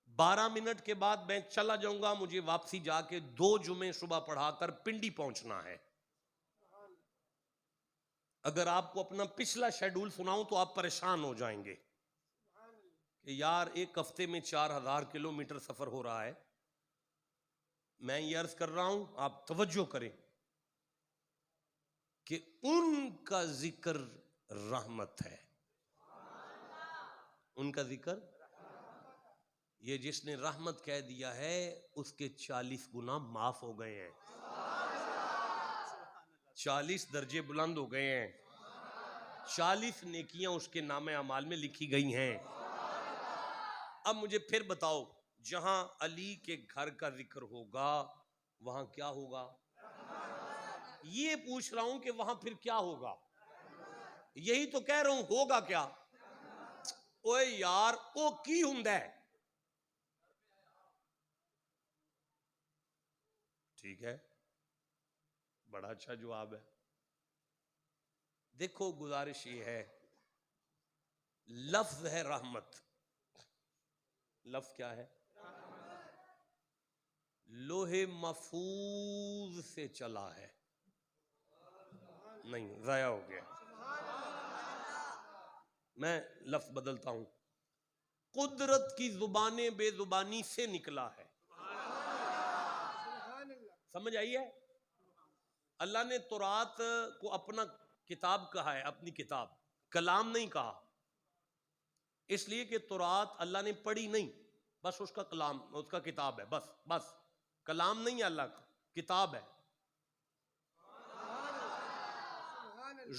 12 منٹ کے بعد میں چلا جاؤں گا، مجھے واپسی جا کے 2 جمعے صبح پڑھا کر پنڈی پہنچنا ہے۔ اگر آپ کو اپنا پچھلا شیڈول سناؤں تو آپ پریشان ہو جائیں گے کہ یار ایک ہفتے میں 4000 کلومیٹر سفر ہو رہا ہے۔ میں یہ عرض کر رہا ہوں، آپ توجہ کریں کہ ان کا ذکر رحمت ہے، ان کا ذکر، یہ جس نے رحمت کہہ دیا ہے اس کے 40 گناہ معاف ہو گئے ہیں، 40 درجے بلند ہو گئے ہیں، 40 نیکیاں اس کے نام اعمال میں لکھی گئی ہیں۔ اب مجھے پھر بتاؤ، جہاں علی کے گھر کا ذکر ہوگا وہاں کیا ہوگا؟ یہ پوچھ رہا ہوں کہ وہاں پھر کیا ہوگا؟ یہی تو کہہ رہا ہوں، ہوگا کیا؟ اوے یار وہ کی ہوندا ہے؟ ٹھیک ہے، بڑا اچھا جواب ہے۔ دیکھو گزارش یہ ہے، لفظ ہے رحمت، لفظ کیا ہے؟ لوح محفوظ سے چلا ہے، نہیں ضائع ہو گیا۔ میں لفظ بدلتا ہوں، قدرت کی زبان بے زبانی سے نکلا ہے۔ سمجھ آئی ہے؟ اللہ نے تورات کو اپنا کتاب کہا ہے، اپنی کتاب، کلام نہیں کہا، اس لیے کہ تورات اللہ نے پڑھی نہیں، بس اس کا کلام، اس کا کتاب ہے، بس کلام نہیں ہے اللہ کا، کتاب ہے۔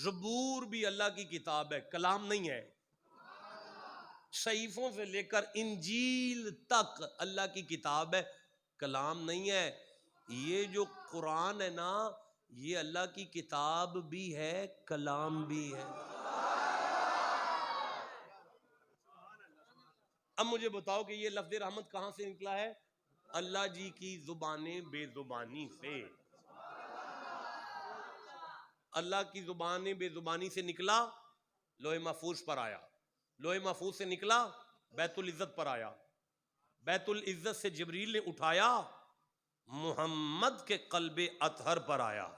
زبور بھی اللہ کی کتاب ہے، کلام نہیں ہے۔ صحیفوں سے لے کر انجیل تک اللہ کی کتاب ہے، کلام نہیں ہے۔ یہ جو قرآن ہے نا، یہ اللہ کی کتاب بھی ہے، کلام بھی ہے۔ اب مجھے بتاؤ کہ یہ لفظ رحمت کہاں سے نکلا ہے؟ اللہ جی کی زبان بے زبانی سے۔ اللہ کی زبان بے زبانی سے نکلا، لوح محفوظ پر آیا، لوح محفوظ سے نکلا، بیت العزت پر آیا، بیت العزت سے جبریل نے اٹھایا، محمد کے قلب اطہر پر آیا۔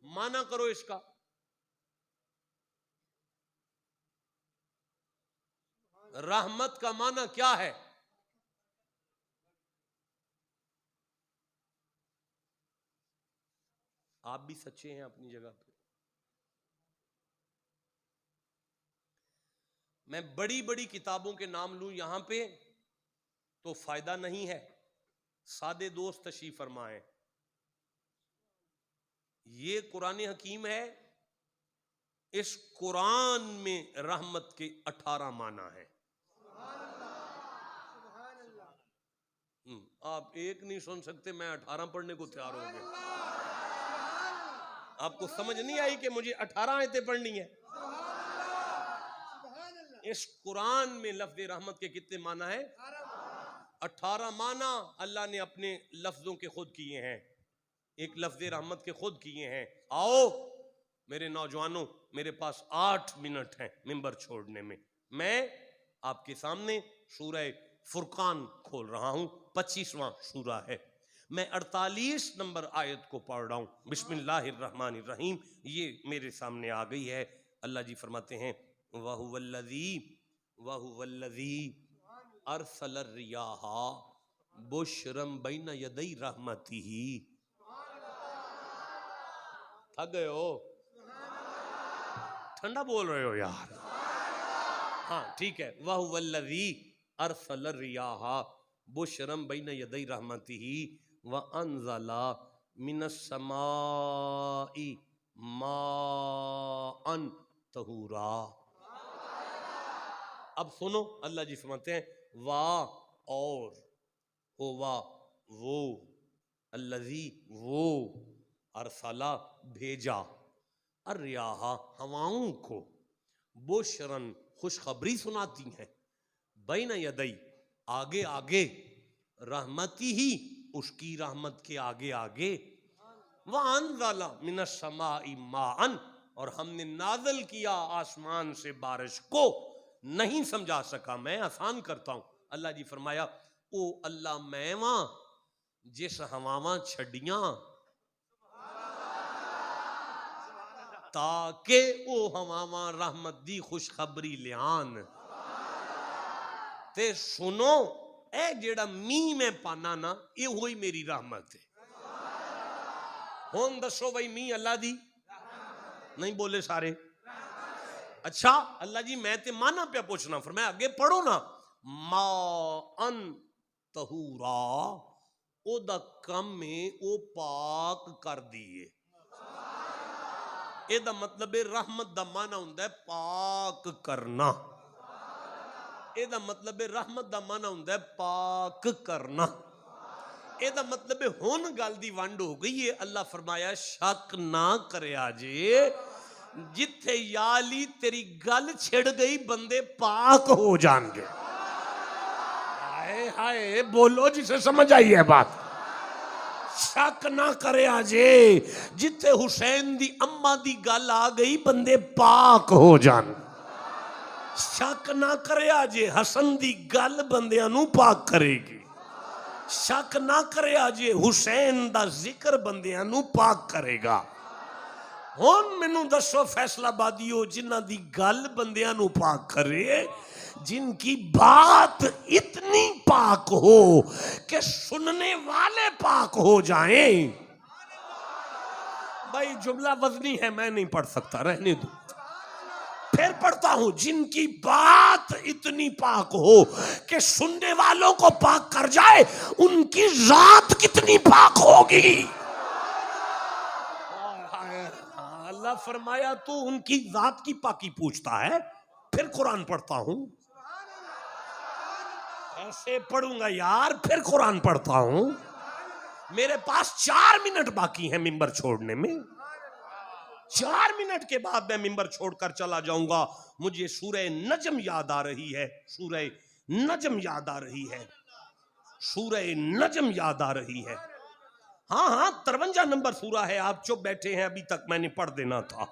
معنی کرو اس کا۔ رحمت کا معنی کیا ہے؟ آپ بھی سچے ہیں اپنی جگہ پہ۔ میں بڑی بڑی کتابوں کے نام لوں یہاں پہ تو فائدہ نہیں ہے، سادے دوست تشریف فرمائیں۔ یہ قرآن حکیم ہے، اس قرآن میں رحمت کے 18 معنی ہیں۔ آپ ایک نہیں سن سکتے، میں 18 پڑھنے کو تیار ہو گیا۔ آپ کو سمجھ نہیں آئی کہ مجھے 18 آیتیں پڑھنی ہیں؟ اس قرآن میں لفظ رحمت کے کتنے معنی ہیں؟ 18 معنی اللہ نے اپنے لفظوں کے خود کیے ہیں، ایک لفظ رحمت کے خود کیے ہیں۔ آؤ میرے نوجوانوں، میرے پاس 8 منٹ ہیں ممبر چھوڑنے میں، میں آپ کے سامنے سورہ فرقان کھول رہا ہوں، 25واں سورہ ہے، میں 48 نمبر آیت کو پڑھ رہا ہوں۔ بسم اللہ الرحمن الرحیم، یہ میرے سامنے آ گئی ہے۔ اللہ جی فرماتے ہیں وَهُوَ الَّذِي أَرْسَلَ الرِّيَاحَ بُشْرًا بَيْنَ يَدَيْ رَحْمَتِهِ۔ تھک گئے ہو؟ ٹھنڈا بول رہے ہو یار؟ ہاں ٹھیک ہے۔ وَهُوَ الَّذِي أَرْسَلَ الرِّيَاحَ بُشْرًا بَيْنَ يَدَيْ رَحْمَتِهِ وَأَنزَلَ مِنَ السَّمَاءِ مَاءً طَهُورًا۔ اب سنو، اللہ جی فرماتے ہیں واہ اور، ہوا وہ، الذی وہ، ارسلہ بھیجا، الریاح ہواؤں کو، بشرن خوشخبری سناتی ہیں، بین یدئی آگے آگے، رحمتی ہی اس کی رحمت کے آگے آگے، وَأَنزَلَ مِنَ السَّمَاءِ مَاءً اور ہم نے نازل کیا آسمان سے بارش کو۔ نہیں سمجھا سکا میں آسان کرتا ہوں۔ اللہ جی فرمایا او اللہ میں وہاں جس ہواواں چھڑیاں تاکہ او ہواواں رحمت دی خوشخبری لیان۔ تے سنو اے جیڑا می میں پانا نا یہ ہوئی میری رحمت ہے۔ ہون دسو بھائی می اللہ دی نہیں بولے سارے؟ اچھا اللہ جی میں تے مانا پہ پوچھنا، فرمایا آگے پڑھو نا، ماءً طہورا، او دا کم میں او پاک کر دیئے۔ اے دا مطلب رحمت دا مانا ہوندہ ہے پاک کرنا۔ اے دا مطلب رحمت دا مانا ہوندہ ہے پاک کرنا۔ اے دا مطلب ہون گل دی ونڈ ہو گئی ہے۔ اللہ فرمایا شک نہ کرے آجے، جتھے یالی تیری گل چھڑ گئی بندے پاک ہو جان گے۔ ہائے ہائے بولو جسے سمجھ آئی ہے بات۔ شک نہ کرے آجے، جتھے حسین دی اماں دی گل آ گئی بندے پاک ہو جان۔ شک نہ کرے آجے، حسن دی گل بندیاں نو پاک کرے گی۔ شک نہ کرے آجے، حسین دا ذکر بندیاں نو پاک کرے گا۔ ہون منو دسو فیصلہ بادیو جنہ دی گل بندیاں نو پاک کرے، جن کی بات اتنی پاک ہو کہ سننے والے پاک ہو جائیں۔ بھائی جملہ وزنی ہے میں نہیں پڑھ سکتا، رہنے دو، پھر پڑھتا ہوں۔ جن کی بات اتنی پاک ہو کہ سننے والوں کو پاک کر جائے، ان کی ذات کتنی پاک ہوگی۔ اللہ فرمایا تو ان کی ذات کی پاکی پوچھتا ہے، پھر قرآن پڑھتا ہوں۔ ایسے پڑھوں گا یار، پھر قرآن پڑھتا ہوں۔ میرے پاس 4 منٹ باقی ہیں ممبر چھوڑنے میں، 4 منٹ کے بعد میں ممبر چھوڑ کر چلا جاؤں گا۔ مجھے سورہ نجم یاد آ رہی ہے، سورہ نجم یاد آ رہی ہے، سورہ نجم یاد آ رہی ہے۔ ہاں ہاں 53 نمبر سورہ ہے، آپ چپ بیٹھے ہیں، ابھی تک میں نے پڑھ دینا تھا۔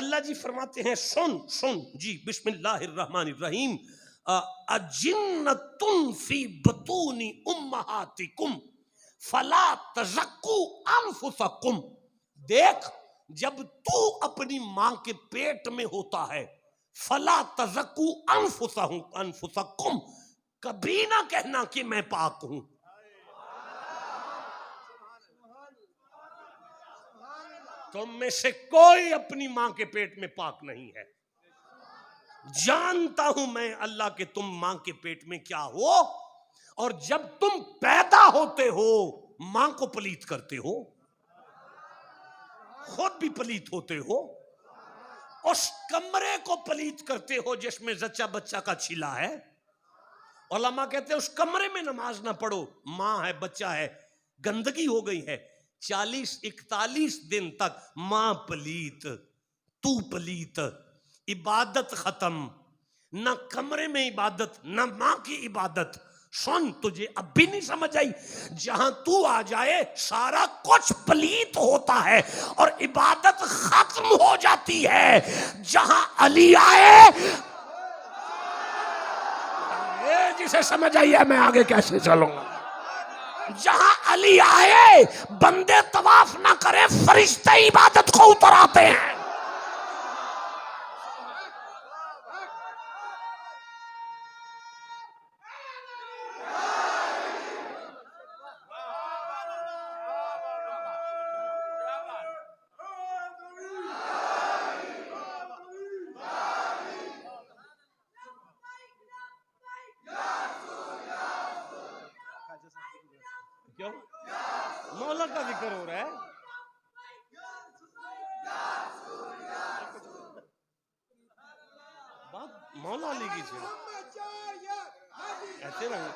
اللہ جی فرماتے ہیں سن جی، بسم اللہ الرحمن الرحیم، اجنۃ فی بطون امہاتکم فلا تزکوا انفسکم، دیکھ جب تو اپنی ماں کے پیٹ میں ہوتا ہے، فلا تزکوا انفسکم، کبھی نہ کہنا کہ میں پاک ہوں۔ تم میں سے کوئی اپنی ماں کے پیٹ میں پاک نہیں ہے۔ جانتا ہوں میں اللہ کہ تم ماں کے پیٹ میں کیا ہو، اور جب تم پیدا ہوتے ہو ماں کو پلیت کرتے ہو، خود بھی پلیت ہوتے ہو، اس کمرے کو پلیت کرتے ہو جس میں زچہ بچہ کا چھلا ہے۔ علماء کہتے ہیں اس کمرے میں نماز نہ پڑھو، ماں ہے بچہ ہے، گندگی ہو گئی ہے، 40-41 دن تک ماں پلیت، تو پلیت، عبادت ختم، نہ کمرے میں عبادت نہ ماں کی عبادت۔ سن، تجھے اب بھی نہیں سمجھ آئی؟ جہاں تو آ جائے سارا کچھ پلیت ہوتا ہے اور عبادت ختم ہو جاتی ہے۔ جہاں علی آئے، جسے سمجھ آئی ہے میں آگے کیسے چلوں گا؟ جہاں علی آئے بندے طواف نہ کرے، فرشتے عبادت کو اتر آتے ہیں۔ کیوں؟ مولا کا ذکر ہو رہا ہے۔ بات مولا علی کی سے ایسے رہے۔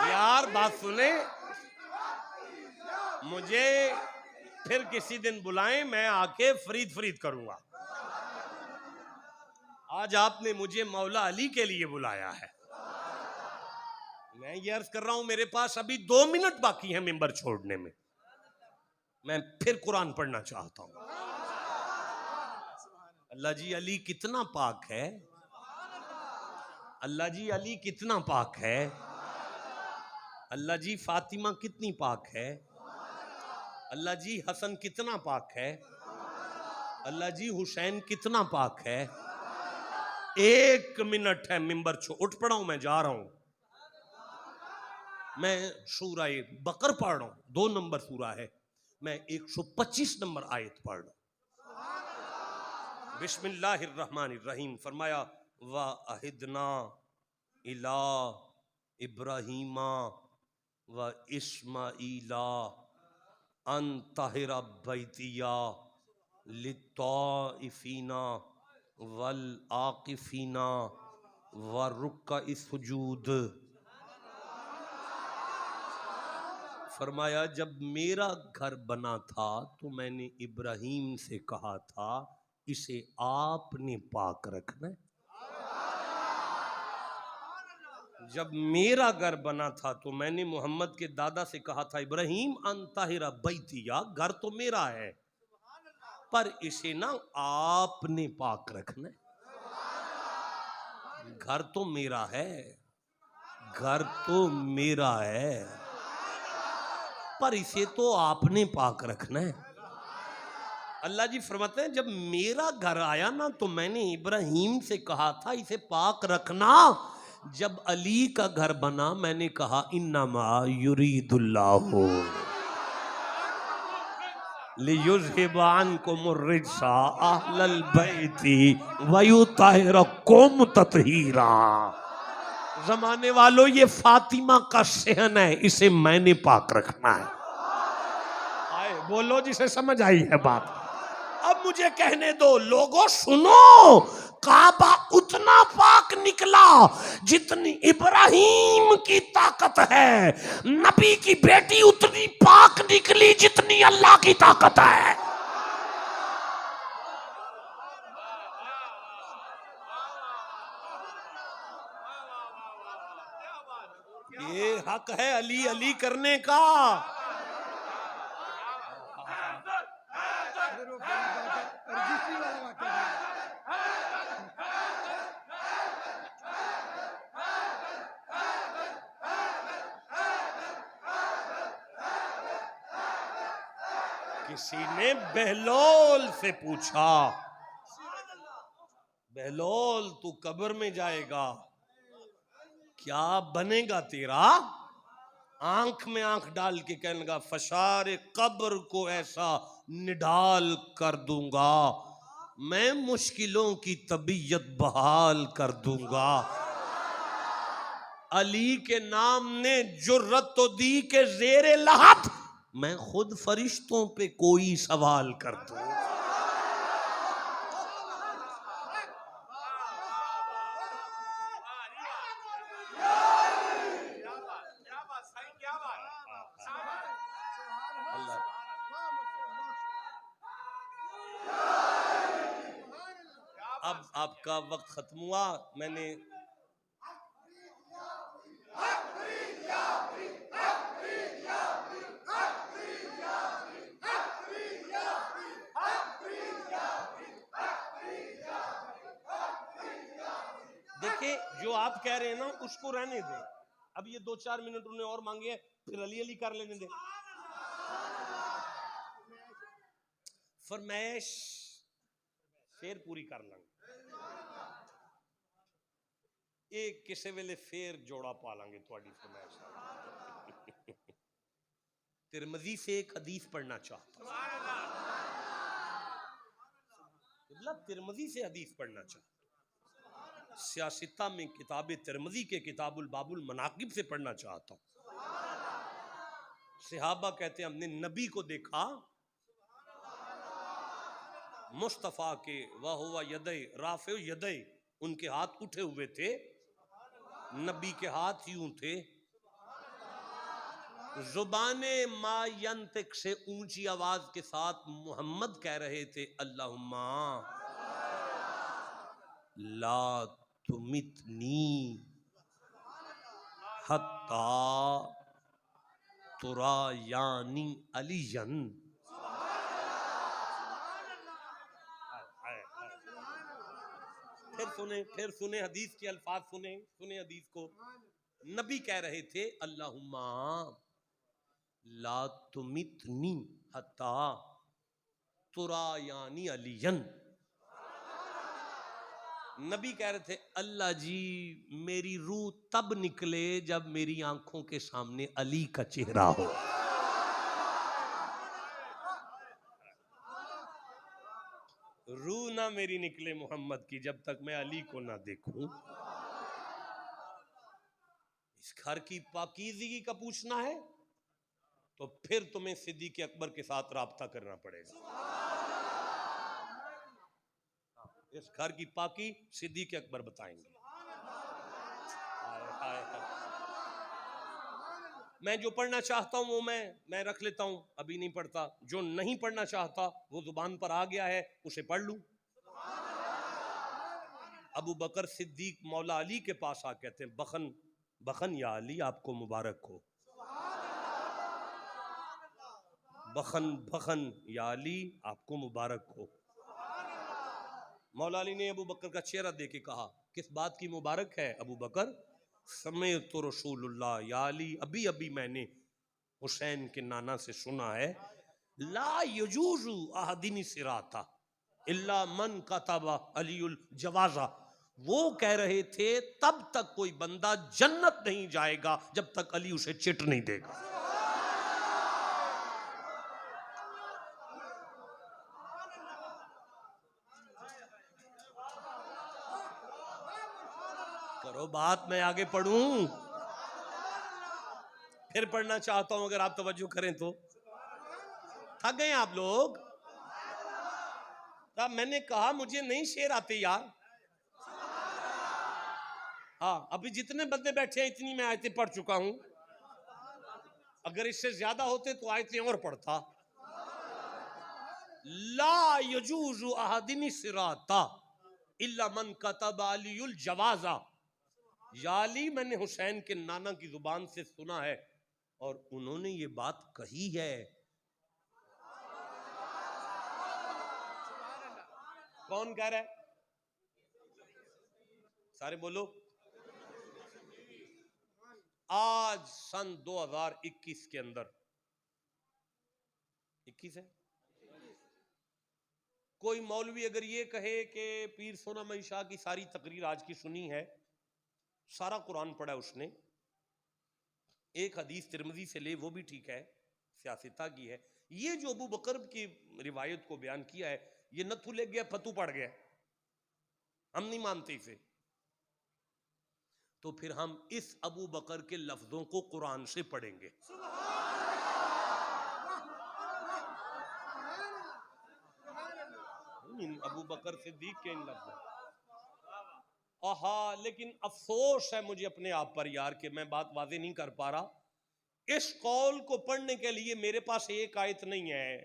یار بات سنیں، مجھے پھر کسی دن بلائیں، میں آ کے فرید کروں گا۔ آج آپ نے مجھے مولا علی کے لیے بلایا ہے۔ میں یہ عرض کر رہا ہوں میرے پاس ابھی 2 منٹ باقی ہیں ممبر چھوڑنے میں، میں پھر قرآن پڑھنا چاہتا ہوں۔ اللہ جی علی کتنا پاک ہے، اللہ جی علی کتنا پاک ہے، اللہ جی فاطمہ کتنی پاک ہے، اللہ جی حسن کتنا پاک ہے، اللہ جی حسین کتنا پاک ہے۔ 1 منٹ ہے ممبر اٹھ پڑا ہوں، میں جا رہا ہوں، میں سورہ بقر پڑھ رہا ہوں، 2 نمبر سورہ ہے، میں 125 نمبر آیت پڑھ رہا ہوں۔ بسم اللہ الرحمن الرحیم، فرمایا وَأَعِدْنَا إِلَىٰ إِبْرَاهِيمَ وَإِسْمَاعِيلَ أَن طَهِرَ بَيْتِيَ لِلطَّائِفِينَ وَالْعَاكِفِينَ وَالرُّكَّعِ السُّجُودِ۔ فرمایا جب میرا گھر بنا تھا تو میں نے ابراہیم سے کہا تھا اسے آپ نے پاک رکھنا ہے۔ جب میرا گھر بنا تھا تو میں نے محمد کے دادا سے کہا تھا ابراہیم ان طاہرہ بیتیا، گھر تو میرا ہے پر اسے نا آپ نے پاک رکھنا ہے۔ گھر تو میرا ہے، گھر تو میرا ہے پر اسے تو آپ نے پاک رکھنا ہے۔ اللہ جی فرماتے ہیں جب میرا گھر آیا نا تو میں نے ابراہیم سے کہا تھا اسے پاک رکھنا، جب علی کا گھر بنا میں نے کہا انما یرید اللہ لیذھب عنکم الرجس اہل البیت ویطہرکم تطہیرا۔ زمانے والوں یہ فاطمہ کا صحن ہے، اسے میں نے پاک رکھنا ہے۔ آئے بولو جسے سمجھ آئی ہے بات۔ اب مجھے کہنے دو لوگوں سنو، کعبہ اتنا پاک نکلا جتنی ابراہیم کی طاقت ہے، نبی کی بیٹی اتنی پاک نکلی جتنی اللہ کی طاقت ہے۔ یہ حق ہے علی علی کرنے کا. کسی نے بہلول سے پوچھا بہلول تو قبر میں جائے گا کیا بنے گا تیرا؟ آنکھ میں آنکھ ڈال کے کہنے لگا فشار قبر کو ایسا نڈال کر دوں گا میں مشکلوں کی طبیعت بحال کر دوں گا. علی کے نام نے جرت تو دی کہ زیر لحد میں خود فرشتوں پہ کوئی سوال کر دوں. اب آپ کا وقت ختم ہوا. میں نے دیکھیں جو آپ کہہ رہے ہیں نا اس کو رہنے دیں. اب یہ 2-4 منٹ انہیں اور مانگے ہیں پھر علی علی کر لینے دیں. فرمائش پھر پوری کر لیں گے. ایک کسے ویلے پھر جوڑا پالیں گے تھوڑی فرمائش. ترمذی سے ایک حدیث پڑھنا چاہتا ہوں. ترمذی سے حدیث پڑھنا چاہتا ہوں. سیاستہ میں کتاب ترمذی کے کتاب الباب المناقب سے پڑھنا چاہتا ہوں. صحابہ کہتے ہیں ہم نے نبی کو دیکھا مصطفیٰ کے وَهُوَ يَدَيْ رَافِعُ يَدَيْ ان کے ہاتھ اٹھے ہوئے تھے. نبی کے ہاتھ یوں تھے. زبان ما ینطق سے اونچی آواز کے ساتھ محمد کہہ رہے تھے اللہم لا تمتنی حتی ترایانی علیین. پھر سنیں حدیث کے الفاظ سنیں حدیث کو. نبی کہہ رہے تھے اللہم لا تمتنی حتی ترایانی علیین. نبی کہہ رہے تھے اللہ جی میری روح تب نکلے جب میری آنکھوں کے سامنے علی کا چہرہ ہو. روح نہ میری نکلے محمد کی جب تک میں علی کو نہ دیکھوں. اس گھر کی پاکیزگی کا پوچھنا ہے تو پھر تمہیں صدیق اکبر کے ساتھ رابطہ کرنا پڑے گا. اس گھر کی پاکی صدیق اکبر بتائیں گے. میں جو پڑھنا چاہتا ہوں وہ میں رکھ لیتا ہوں ابھی نہیں پڑھتا. جو نہیں پڑھنا چاہتا وہ زبان پر آ گیا ہے اسے پڑھ لوں. ابو بکر صدیق مولا علی کے پاس آ کہتے ہیں بخن بخن یا علی آپ کو مبارک ہو. بخن بخن یا علی آپ کو مبارک ہو. مولا علی نے ابو بکر کا چہرہ دے کے کہا کس بات کی مبارک ہے ابو بکر؟ سمیت رسول اللہ یا علی ابھی ابھی میں نے حسین کے نانا سے سنا ہے لا یجوز احدن صراطا الا من کتب علی الجوازہ. وہ کہہ رہے تھے تب تک کوئی بندہ جنت نہیں جائے گا جب تک علی اسے چٹ نہیں دے گا. کرو بات میں آگے پڑھوں پھر پڑھنا چاہتا ہوں اگر آپ توجہ کریں تو. تھک گئے آپ لوگ؟ میں نے کہا مجھے نہیں شعر آتے یار. ہاں ابھی جتنے بندے بیٹھے ہیں اتنی میں آیتیں پڑھ چکا ہوں. اگر اس سے زیادہ ہوتے تو آیتیں اور پڑھتا. لا یجوز احدن صراطا الا من کتب علی الجوازہ. یا علی میں نے حسین کے نانا کی زبان سے سنا ہے اور انہوں نے یہ بات کہی ہے. کون کہہ رہا ہے؟ سارے بولو. آج سن 2021 کے اندر 21 ہے، کوئی مولوی اگر یہ کہے کہ پیر سونا مئی شاہ کی ساری تقریر آج کی سنی ہے، سارا قرآن پڑھا ہے اس نے، ایک حدیث ترمذی سے لے وہ بھی ٹھیک ہے، سیاستہ کی ہے، یہ جو ابو بکر کی روایت کو بیان کیا ہے یہ نتھو لے گیا پھتو پڑ گیا، ہم نہیں مانتے اسے، تو پھر ہم اس ابو بکر کے لفظوں کو قرآن سے پڑھیں گے. ابو بکر صدیق کے ان لفظوں. لیکن افسوس ہے مجھے اپنے آپ پر یار کہ میں بات واضح نہیں کر پا رہا. اس قول کو پڑھنے کے لیے میرے پاس ایک آیت نہیں ہے،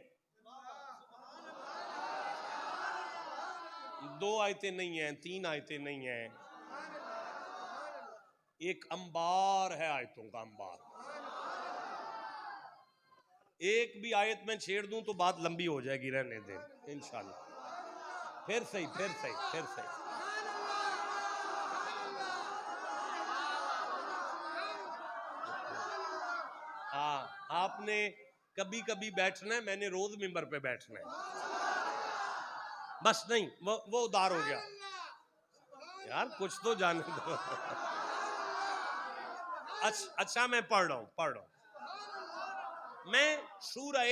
2 آیتیں نہیں ہیں، 3 آیتیں نہیں ہیں، ایک انبار ہے آیتوں کا انبار. ایک بھی آیت میں چھیڑ دوں تو بات لمبی ہو جائے گی، رہنے دیں انشاءاللہ. پھر صحیح. ہاں آپ نے کبھی کبھی بیٹھنا ہے، میں نے روز ممبر پہ بیٹھنا ہے، بس نہیں وہ ادار ہو گیا یار، کچھ تو جانے دو. اچھا میں پڑھ رہا ہوں میں سورہ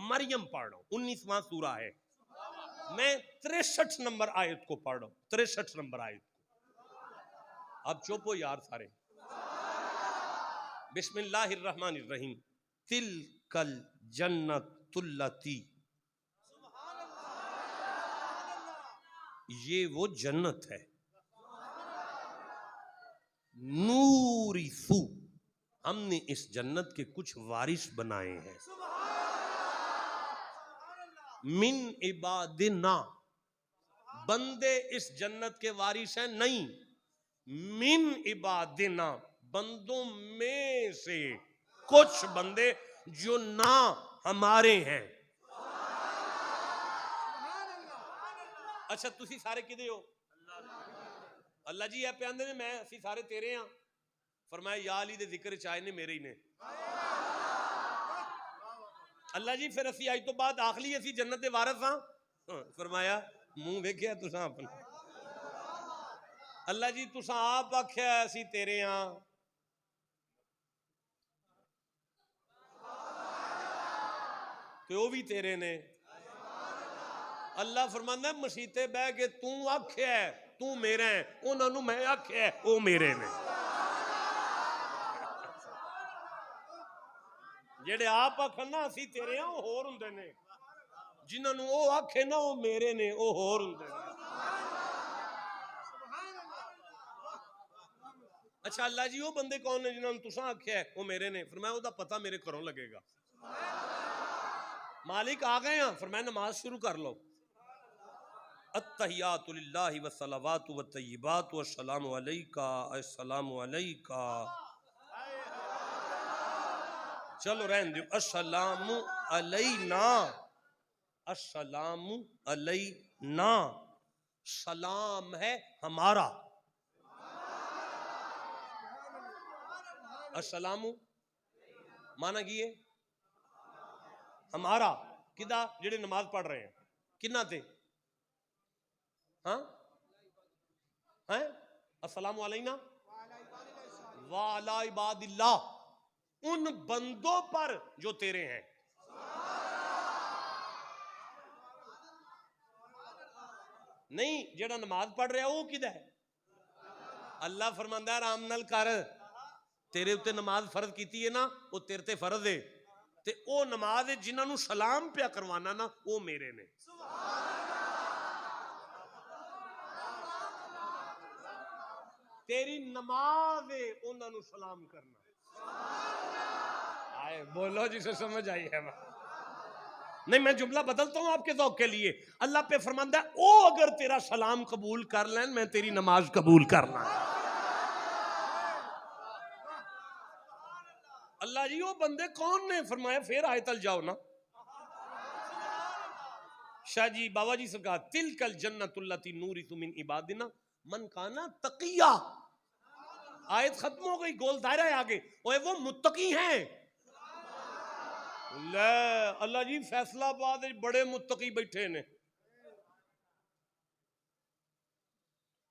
مریم پڑھ رہا ہوں، 19واں سورہ ہے، میں 63 نمبر آیت کو پڑھ رہا ہوں، 63 نمبر آیت کو. اب چپ ہو یار سارے. بسم اللہ الرحمن الرحیم. تلک الجنۃ التی، یہ وہ جنت ہے، نورث، ہم نے اس جنت کے کچھ وارث بنائے ہیں، من عبادنا، بندے اس جنت کے وارث ہیں نہیں، من عبادنا، بندوں میں سے کچھ بندے جو نہ ہمارے ہیں. اچھا تسی سارے کدے ہو؟ اللہ جی آپ آندے نے میں اسی سارے تیرے ہاں. فرمایا یا علی دے ذکر چاہے نے میرے ہی نے. اللہ جی پھر اسی آئی تو بعد آخلی اسی جنت دے وارث ہاں. فرمایا منہ ویکھیا تساں اپنا. اللہ جی تساں آپ آکھیا اسی تیرے ہاں. کہ وہ بھی تیرے نے. اللہ فرماندا ہے مسیتے بہ کے تو آکھیا ہے تو میرا ہے، انہاں نوں میں آکھیا ہے وہ میرے نے. جڑے آپ آکھن نا اسی تیرے ہاں وہ ہور ہوندے نے، جنہاں نوں وہ آکھے نا وہ میرے نے وہ ہور ہوندے نے. اچھا اللہ جی وہ بندے کون نے جنہاں نوں تساں آکھیا ہے وہ میرے نے؟ فرمایا وہ دا پتہ میرے گھروں لگے گا. مالک آ گئے ہیں؟ فرمایا نماز شروع کر لو. التحیات للہ والصلوات والطیبات والسلام علیکہ السلام علیکہ. چلو رہن دیو. السلام علینا، السلام علینا، سلام ہے ہمارا. السلام مانا کیے ہمارا، کدا جڑے نماز پڑھ رہے ہیں کنا تے ہاں السلام علینا وعلی عباد اللہ، ان بندوں پر جو تیرے ہیں. نہیں جڑا نماز پڑھ رہا وہ کدا ہے؟ اللہ فرماندا ہے آرام نال کر، تیرے اتے نماز فرض کیتی ہے نا وہ تیرے تے فرض ہے، تے او نماز جنہاں نو سلام پیا کروانا نا وہ میرے نے. تیری نماز ہے انہاں نو سلام کرنا. آئے بولو جسے سمجھ آئی ہے. نہیں میں جملہ بدلتا ہوں آپ کے ذوق کے لیے. اللہ پہ فرماندہ ہے او اگر تیرا سلام قبول کر لیں میں تیری نماز قبول کرنا. اللہ جی وہ بندے کون نے؟ فرمایا پھر آئے تل جاؤ نا. شاہ جی بابا جی سے کہا تلک الجنت التی نورث من عبادنا من کانا تقیہ. آیت ختم ہو گئی، گول دائرہ ہے آگے. وہ متقی ہیں. لے اللہ جی فیصلہ آباد بڑے متقی بیٹھے نے.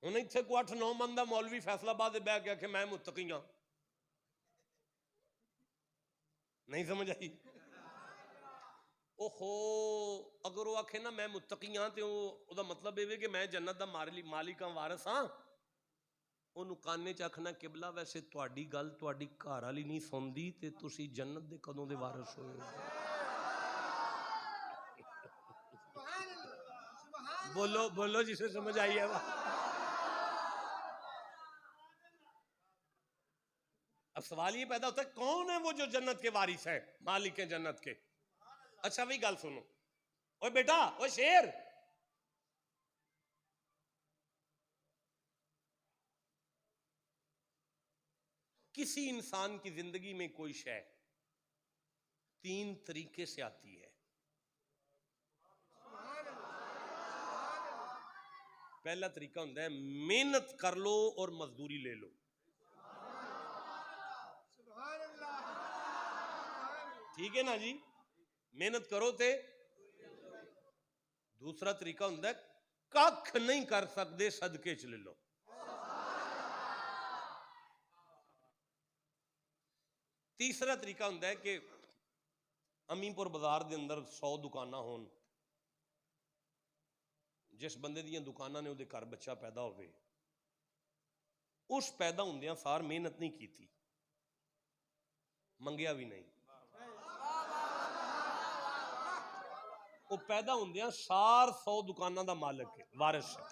انہیں تھے کو 8-9 بندہ مولوی فیصلہ آباد بہ گیا کہ میں متقی ہاں. نہیں سمجھ آئی؟ اوہو اگر وہ آکھے نا میں متقی ہاں تو وہ دا مطلب یہ کہ میں جنت دا مالک ہاں، وارث ہاں. انہوں کانے چ آکھنا قبلہ ویسے تہاڈی گل تہاڈی گھر والی نہیں سندی تے تسی جنت دے کدوں دے وارث ہوئے. بولو بولو جسے سمجھ آئی ہے. اب سوال یہ پیدا ہوتا ہے کون ہے وہ جو جنت کے وارث ہے، مالک ہیں جنت کے؟ اچھا وہی گل سنو. اوے بیٹا اوے شیر، کسی انسان کی زندگی میں کوئی شے 3 طریقے سے آتی ہے. پہلا طریقہ ہوتا ہے محنت کر لو اور مزدوری لے لو. ٹھیک ہے نا جی، محنت کرو تے. دوسرا طریقہ ہوتا ہے کھ نہیں کر سکتے صدقے چ لے لو. تیسرا طریقہ ہوتا ہے کہ امی پور بازار دے اندر 100 دکاناں ہون، جس بندے دیاں دکاناں نے وہ گھر بچہ پیدا ہوئے، اس پیدا ہوندیاں سار محنت نہیں کی تھی، منگیا بھی نہیں. وہ پیدا ہوندیاں سار 100 دکاناں دا مالک ہے، وارث ہے.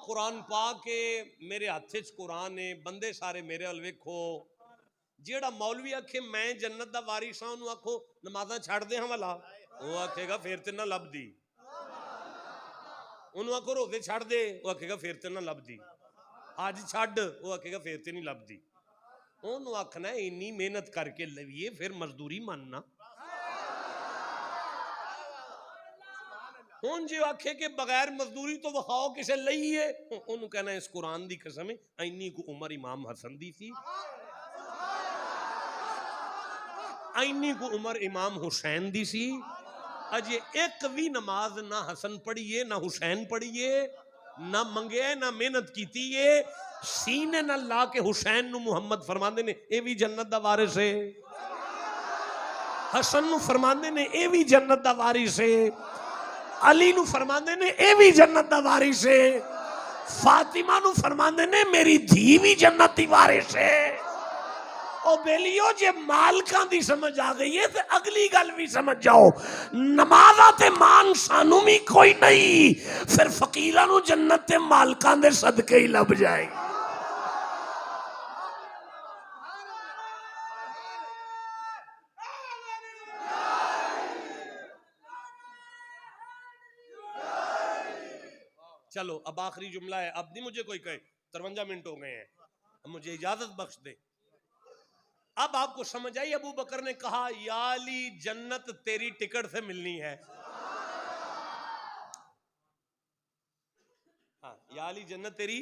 قرآن پاک کے میرے ہاتھ چ قرآن ہے، بندے سارے میرے ال ویکھو. جیڑا مولوی آکھے میں جنت دا وارث ہاں انہوں آکھو نمازاں چھڑ دے ہاں والا، وہ آکھے گا پھر تے نہ لب دی. انہوں آکھو روزے چھڑ دے، وہ آکھے گا پھر تے نہ لب دی. حج چھڑ، وہ آکھے گا پھر تے نہیں لب دی. انہوں آکھنا ہے انی محنت کر کے لویے پھر مزدوری ماننا. ہوں جی آکھے کہ بغیر مزدوری تو وخاؤ کسے لئیے، انہوں کہنا ہے اس قرآن دی قسم ہے اینی کو عمر امام حسن دی سی، اینی کو عمر امام حسین دی سی. اجے ایک بھی نماز نہ حسن پڑھیے نہ حسین پڑھیے، نہ منگے نہ محنت کیتی ہے، سینے نہ لا کے حسین نو محمد فرماندے نے اے بھی جنت دا وارث ہے، حسن نو فرماندے نے اے بھی جنت دا وارث ہے، علی نو فرماندے نے اے بھی جنت دا وارث ہے، فاطمہ نو فرماندے نے میری دھی بھی جنت دی وارث ہے. او بیلیو جے مالکاں دی سمجھ آ گئی ہے تو اگلی گل بھی سمجھ جاؤ، نمازاں تے مان سانو بھی کوئی نہیں، پھر فقیراں نو جنت تے مالکاں دے صدقے ہی لب جائے. چلو اب آخری جملہ ہے، اب نہیں مجھے کوئی کہے 53 منٹ ہو گئے ہیں، اب مجھے اجازت بخش دے. اب آپ کو سمجھ آئی ابو بکر نے کہا یا علی جنت تیری ٹکٹ سے ملنی ہے. ہاں یا علی جنت تیری.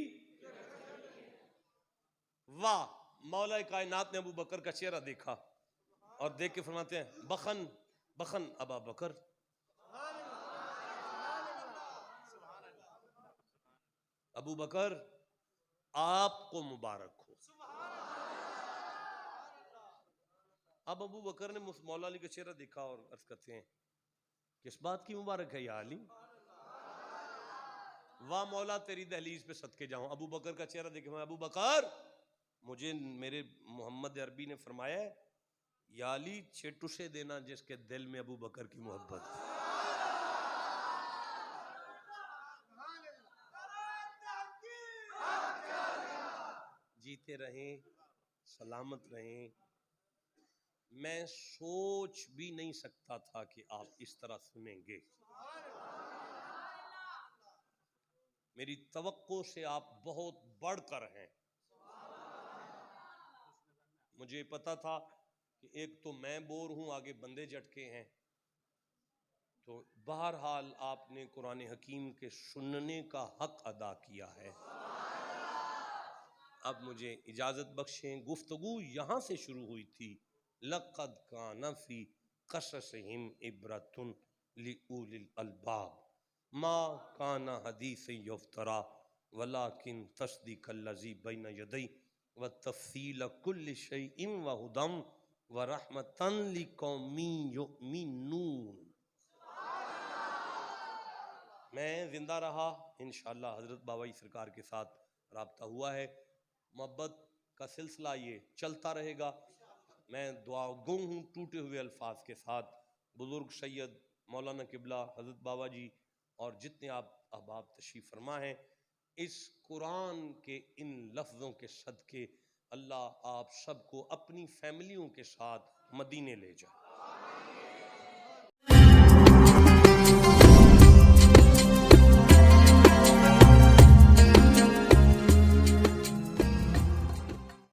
واہ، مولا کائنات نے ابو بکر کا چہرہ دیکھا اور دیکھ کے فرماتے ہیں بخن بخن ابا بکر. ابو بکر آپ کو مبارک ہو. اب ابو بکر نے مولا علی کا چہرہ دیکھا اور عرض کرتے ہیں کس بات کی مبارک ہے یا علی؟ واہ مولا تیری دہلیز پہ صدقے جاؤں. ابو بکر کا چہرہ دیکھے میں ابو بکر مجھے میرے محمد عربی نے فرمایا ہے یا علی چھٹو سے دینا جس کے دل میں ابو بکر کی محبت. جیتے رہیں سلامت رہیں. میں سوچ بھی نہیں سکتا تھا کہ آپ اس طرح سنیں گے. میری توقع سے آپ بہت بڑھ کر ہیں. مجھے پتا تھا کہ ایک تو میں بور ہوں، آگے بندے جٹکے ہیں، تو بہرحال آپ نے قرآن حکیم کے سننے کا حق ادا کیا ہے. اب مجھے اجازت بخشیں، گفتگو یہاں سے شروع ہوئی تھی. لَقَدْ كَانَ فِي قَصَصِهِمْ عِبْرَةٌ لِأُولِي الْأَلْبَابِ مَا كَانَ حَدِيثًا يُفْتَرَىٰ وَلَٰكِن تَصْدِيقَ الَّذِي بَيْنَ يَدَيْهِ وَتَفْصِيلَ كُلِّ شَيْءٍ وَهُدًى وَرَحْمَةً لِقَوْمٍ يُؤْمِنُونَ. میں زندہ رہا، انشاءاللہ حضرت بابائی سرکار کے ساتھ رابطہ ہوا ہے، محبت کا سلسلہ یہ چلتا رہے گا. میں دعا گو ہوں ٹوٹے ہوئے الفاظ کے ساتھ. بزرگ سید مولانا قبلہ حضرت بابا جی اور جتنے آپ احباب تشریف فرما ہیں، اس قرآن کے ان لفظوں کے صدقے اللہ آپ سب کو اپنی فیملیوں کے ساتھ مدینے لے جائے.